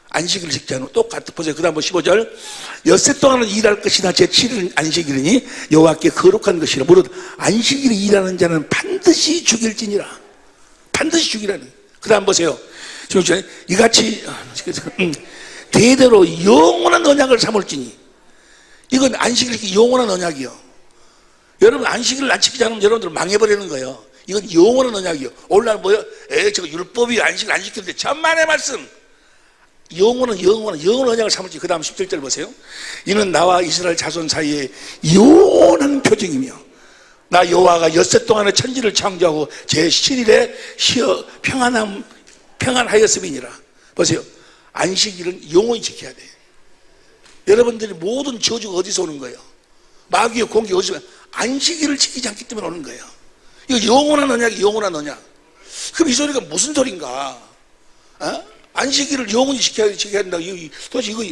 안식일을 지키지 않으면 똑같아. 보세요. 그 다음 15절 엿새 동안은 일할 것이나 제7일은 안식일이니 여호와께 거룩한 것이라. 무릇 안식일에 일하는 자는 반드시 죽일지니라. 반드시 죽이라는. 그 다음 보세요. 이같이 대대로 영원한 언약을 삼을지니. 이건 안식일 지키기 영원한 언약이요. 여러분 안식일을 안 지키지 않으면 여러분들 망해버리는 거예요. 이건 영원한 언약이요. 오늘날 뭐요? 저거 율법이 안식일 안 지키는데 천만의 말씀. 영원한 언약을 삼을지. 그 다음 17절 보세요. 이는 나와 이스라엘 자손 사이에 영원한 표징이며 나 여호와가 엿새 동안에 천지를 창조하고 제7일에 쉬어 평안하였음이니라. 보세요. 안식일은 영원히 지켜야 돼. 여러분들이 모든 저주가 어디서 오는 거예요? 마귀의 공격이 어디서 오는 거예요? 안식일을 지키지 않기 때문에 오는 거예요. 이거 영원한 언약이 영원한 언약. 그럼 이 소리가 무슨 소린가? 안식일을 영원히 지켜야 된다. 도대체 이거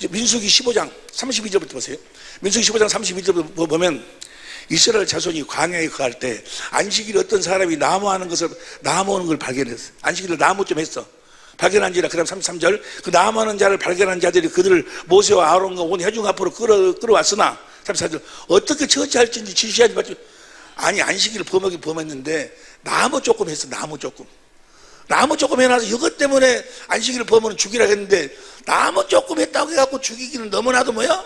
민수기 15장 32절부터 보세요. 민수기 15장 32절부터 보면 이스라엘 자손이 광야에 거할 때 안식일에 어떤 사람이 나무 오는 걸 발견했어. 안식일을 나무 좀 했어. 발견한지라. 그 다음 33절 그 나무하는 자를 발견한 자들이 그들을 모세와 아론과 온 회중 앞으로 끌어왔으나 34절 어떻게 처치할지 지시하지 말지. 아니 안식일을 범했는데 나무 조금 했어. 나무 조금 해놔서 이것 때문에 안식일을 범하면 죽이라 했는데 나무 조금 했다고 해갖고 죽이기는 너무나도 뭐야?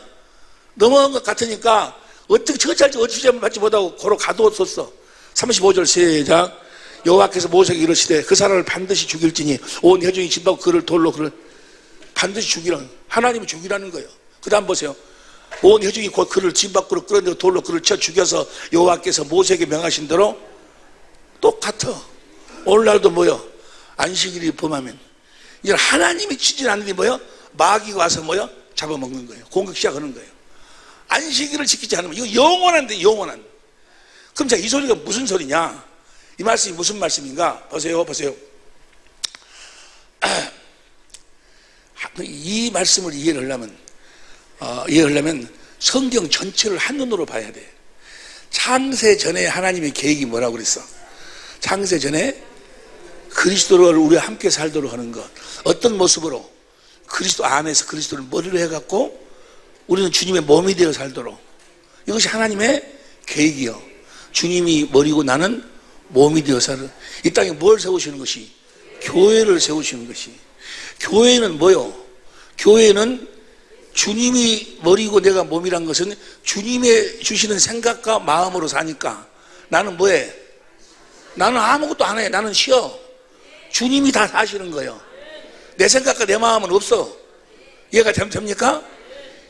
너무한 것 같으니까 어떻게 처치할지 어찌점을 받지 못하고 고로 가두었었어. 35절 시작. 여호와께서 모세에게 이르시되 그 사람을 반드시 죽일지니 온 회중이 진박고 그를 돌로 그를 반드시 죽이라는. 하나님이 죽이라는 거예요. 그 다음 보세요. 온 회중이 곧 그를 진박으로 끌어내고 돌로 그를 쳐 죽여서 여호와께서 모세에게 명하신 대로 똑같아. 오늘날도 뭐요? 안식일이 범하면 이제 하나님이 치지 않는데 뭐요? 마귀가 와서 뭐요? 잡아먹는 거예요. 공격 시작하는 거예요. 안식일을 지키지 않으면 이거 영원한데 영원한. 그럼 자, 이 소리가 무슨 소리냐? 이 말씀이 무슨 말씀인가? 보세요. 이 말씀을 이해를 하려면 성경 전체를 한눈으로 봐야 돼. 창세 전에 하나님의 계획이 뭐라고 그랬어? 창세 전에 그리스도를 우리와 함께 살도록 하는 것. 어떤 모습으로? 그리스도 안에서 그리스도를 머리로 해갖고 우리는 주님의 몸이 되어 살도록. 이것이 하나님의 계획이요. 주님이 머리고 나는 몸이 되어 사는. 이 땅에 뭘 세우시는 것이? 교회를 세우시는 것이. 교회는 뭐요? 교회는 주님이 머리고 내가 몸이란 것은 주님의 주시는 생각과 마음으로 사니까 나는 뭐해? 나는 아무것도 안 해. 나는 쉬어. 주님이 다 하시는 거예요. 내 생각과 내 마음은 없어. 이해가 됩니까?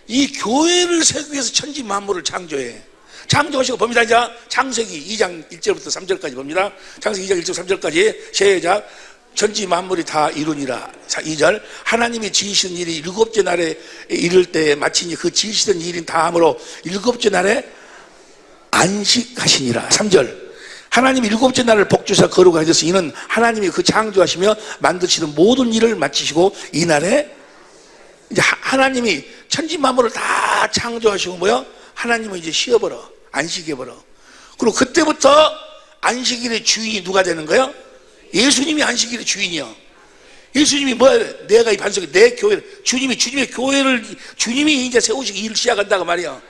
이 교회를 세우기 위해서 천지 만물을 창조해. 창조하시고 봅니다. 이제 창세기 2장 1절부터 3절까지 봅니다. 창세기 2장 1절 3절까지 시작. 전지 만물이 다 이루니라. 자, 2절. 하나님이 지으신 일이 일곱째 날에 이를 때에 마치니 그 지으시던 일인 다함으로 일곱째 날에 안식하시니라. 3절. 하나님이 일곱째 날을 복주사 거룩하셔서 이는 하나님이 그 창조하시며 만드시는 모든 일을 마치시고 이 날에 이제 하나님이 천지 만물을 다 창조하시고 뭐요? 하나님은 이제 쉬어버려. 안식해버려. 그리고 그때부터 안식일의 주인이 누가 되는 거예요? 예수님이 안식일의 주인이요. 예수님이 뭐야? 내가 이 반석에 내 교회를 주님의 교회를 주님이 이제 세우시기 일을 시작한다고 말이야.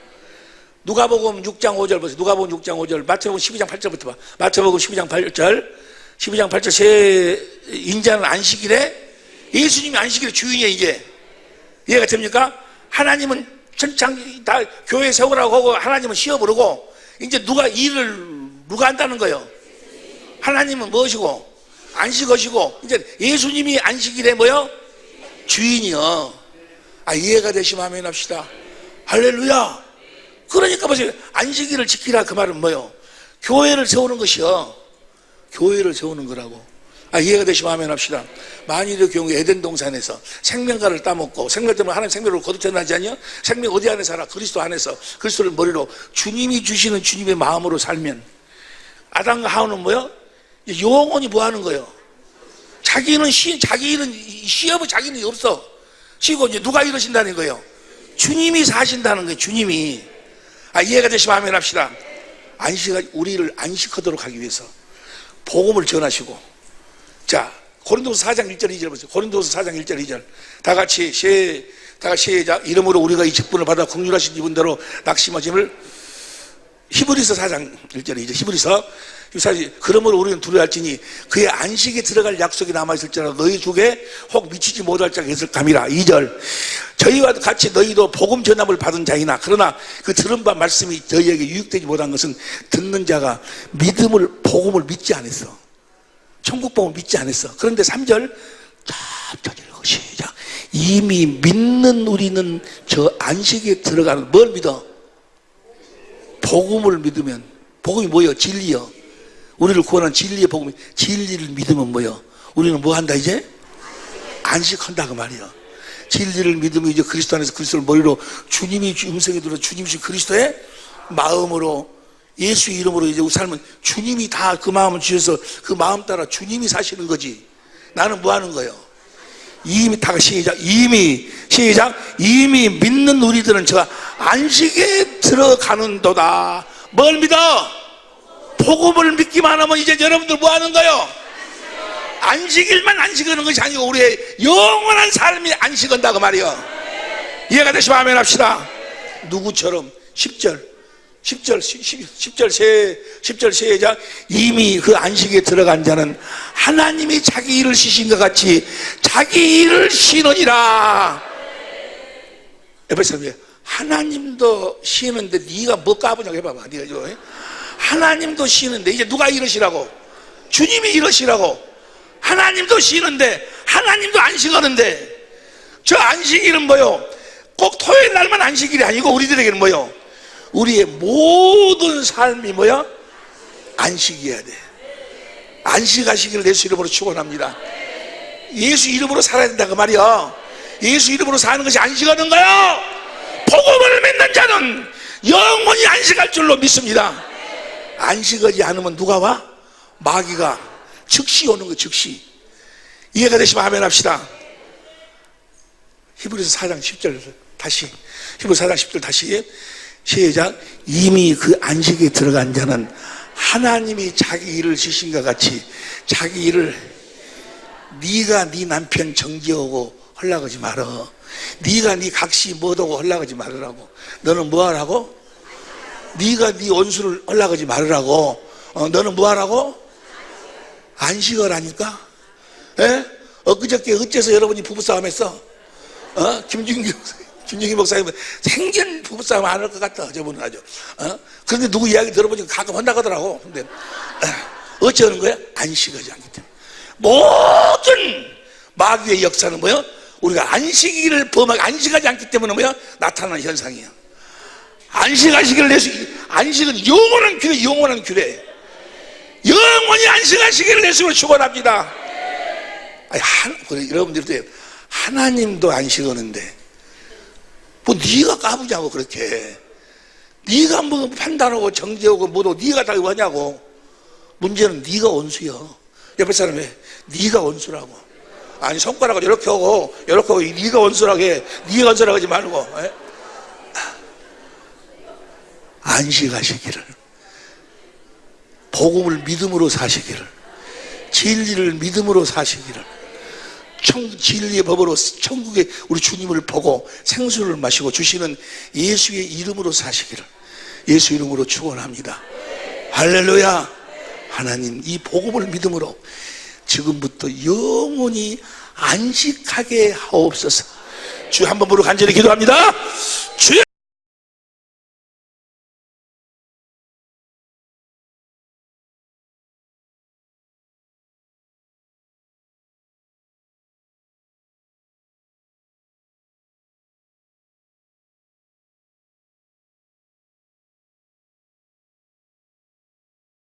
누가복음 6장 5절 보세요. 누가복음 6장 5절, 마태복음 12장 8절부터 봐. 마태복음 12장 8절, 12장 8절 새 인자는 안식일에 예수님이 안식일의 주인이에요. 이제 이해가 됩니까? 하나님은 천창 다 교회 세우라고 하고 하나님은 쉬어버리고 이제 누가 한다는 거예요? 하나님은 무엇이고? 안식하시고 이제 예수님이 안식일에 뭐요? 주인이요. 아, 이해가 되시면 아멘 합시다. 할렐루야. 그러니까 보세요. 안식일을 지키라 그 말은 뭐요? 교회를 세우는 것이요. 교회를 세우는 거라고. 아, 이해가 되시면 아멘 합시다. 만일의 경우에 에덴 동산에서 생명과를 따먹고 생명 때문에 하나님 생명으로 거듭나지 않냐? 생명 어디 안에 살아? 그리스도 안에서 그리스도를 머리로 주님이 주시는 주님의 마음으로 살면 아담과 하와는 뭐요? 영원히 뭐 하는 거예요? 자기 일은 쉬어도 자기 일이 없어. 쉬고 이제 누가 이러신다는 거예요? 주님이 사신다는 거예요. 주님이. 아, 이해가 되시면 아멘 합시다. 우리를 안식하도록 하기 위해서 복음을 전하시고. 자, 고린도서 4장 1절 2절 보세요. 고린도서 4장 1절 2절. 다 같이 시작. 이름으로 우리가 이 직분을 받아 긍휼하신 이분대로 낙심하심을. 히브리서 4장 1절 2절. 히브리서 그러므로 우리는 두려워할지니 그의 안식에 들어갈 약속이 남아있을지라도 너희 중에 혹 미치지 못할 자가 있을 감이라. 2절. 저희와 같이 너희도 복음 전함을 받은 자이나 그러나 그 들은 바 말씀이 저희에게 유익되지 못한 것은 듣는 자가 복음을 믿지 않았어. 천국 복음을 믿지 않았어. 그런데 3절 천천히 읽어. 시작. 이미 믿는 우리는 저 안식에 들어가는 뭘 믿어? 복음을 믿으면. 복음이 뭐예요? 진리요. 우리를 구원한 진리의 복음. 진리를 믿으면 뭐예요? 우리는 뭐 한다 이제? 안식한다 그 말이에요. 진리를 믿으면 이제 그리스도 안에서 그리스도를 머리로 주님이 음성에 들어 주님이신 그리스도의 마음으로 예수 이름으로 이제 삶은 주님이 다 그 마음을 주셔서 그 마음 따라 주님이 사시는 거지. 나는 뭐 하는 거예요? 이미 다 시작. 이미 믿는 우리들은 저 안식에 들어가는도다. 뭘 믿어? 복음을 믿기만 하면 이제 여러분들 뭐 하는 거예요? 안식일만 안식하는 것이 아니고 우리의 영원한 삶이 안식한다고 말이요. 이해가 되시면 아멘 합시다. 누구처럼? 10절 시작. 이미 그 안식에 들어간 자는 하나님이 자기 일을 쉬신 것 같이 자기 일을 쉬느니라. 에베소서에 하나님도 쉬는데 네가 뭐 까부냐고 해봐봐. 네가 이거 하나님도 쉬는데 이제 누가 이러시라고? 주님이 이러시라고. 하나님도 쉬는데 하나님도 안식하는데 저 안식일은 뭐요? 꼭 토요일 날만 안식일이 아니고 우리들에게는 뭐요? 우리의 모든 삶이 뭐야? 안식이어야 돼. 안식하시기를 예수 이름으로 축원합니다. 예수 이름으로 살아야 된다 그 말이야. 예수 이름으로 사는 것이 안식하는 거야. 복음을 믿는 자는 영원히 안식할 줄로 믿습니다. 안식하지 않으면 누가 와? 마귀가 즉시 오는 거. 즉시. 이해가 되시면 아멘 합시다. 히브리서 4장 10절 다시. 히브리서 4장 10절 다시. 시작. 이미 그 안식에 들어간 자는 하나님이 자기 일을 주신 것 같이 자기 일을. 네가 네 남편 정지하고 헐락하지 말어. 네가 네 각시 못하고 헐락하지 말으라고. 너는 뭐 하라고? 네가 네 원수를 헐락하지 말으라고. 너는 뭐 하라고? 안식하라니까. 예? 엊그저께 어째서 여러분이 부부싸움 했어? 김준기 목사님은 생전 부부싸움 안 할 것 같다. 저분은 아주. 그런데 누구 이야기 들어보니까 가끔 혼나가더라고. 근데 어찌 하는 거야? 안식하지 않기 때문에. 모든 마귀의 역사는 뭐야? 우리가 안식일을 안식하지 않기 때문에 뭐야? 나타나는 현상이야. 안식하시기를 내수. 안식은 영원한 규례. 영원히 안식하시기를 예수님으로 축원합니다. 여러분들도 하나님도 안식하는데 뭐 네가 까부냐고 그렇게. 네가 뭐 판단하고 정죄하고 뭐도 네가 다 하냐고. 문제는 네가 원수여. 옆에 사람이 네가 원수라고. 아니 손가락을 이렇게 하고 네가 원수라고 해. 네가 원수라고 하지 말고. 안식하시기를, 복음을 믿음으로 사시기를, 진리를 믿음으로 사시기를, 진리의 법으로 천국의 우리 주님을 보고 생수를 마시고 주시는 예수의 이름으로 사시기를 예수 이름으로 축원합니다. 할렐루야. 하나님, 이 복음을 믿음으로 지금부터 영원히 안식하게 하옵소서. 주 한 번 부르고 간절히 기도합니다.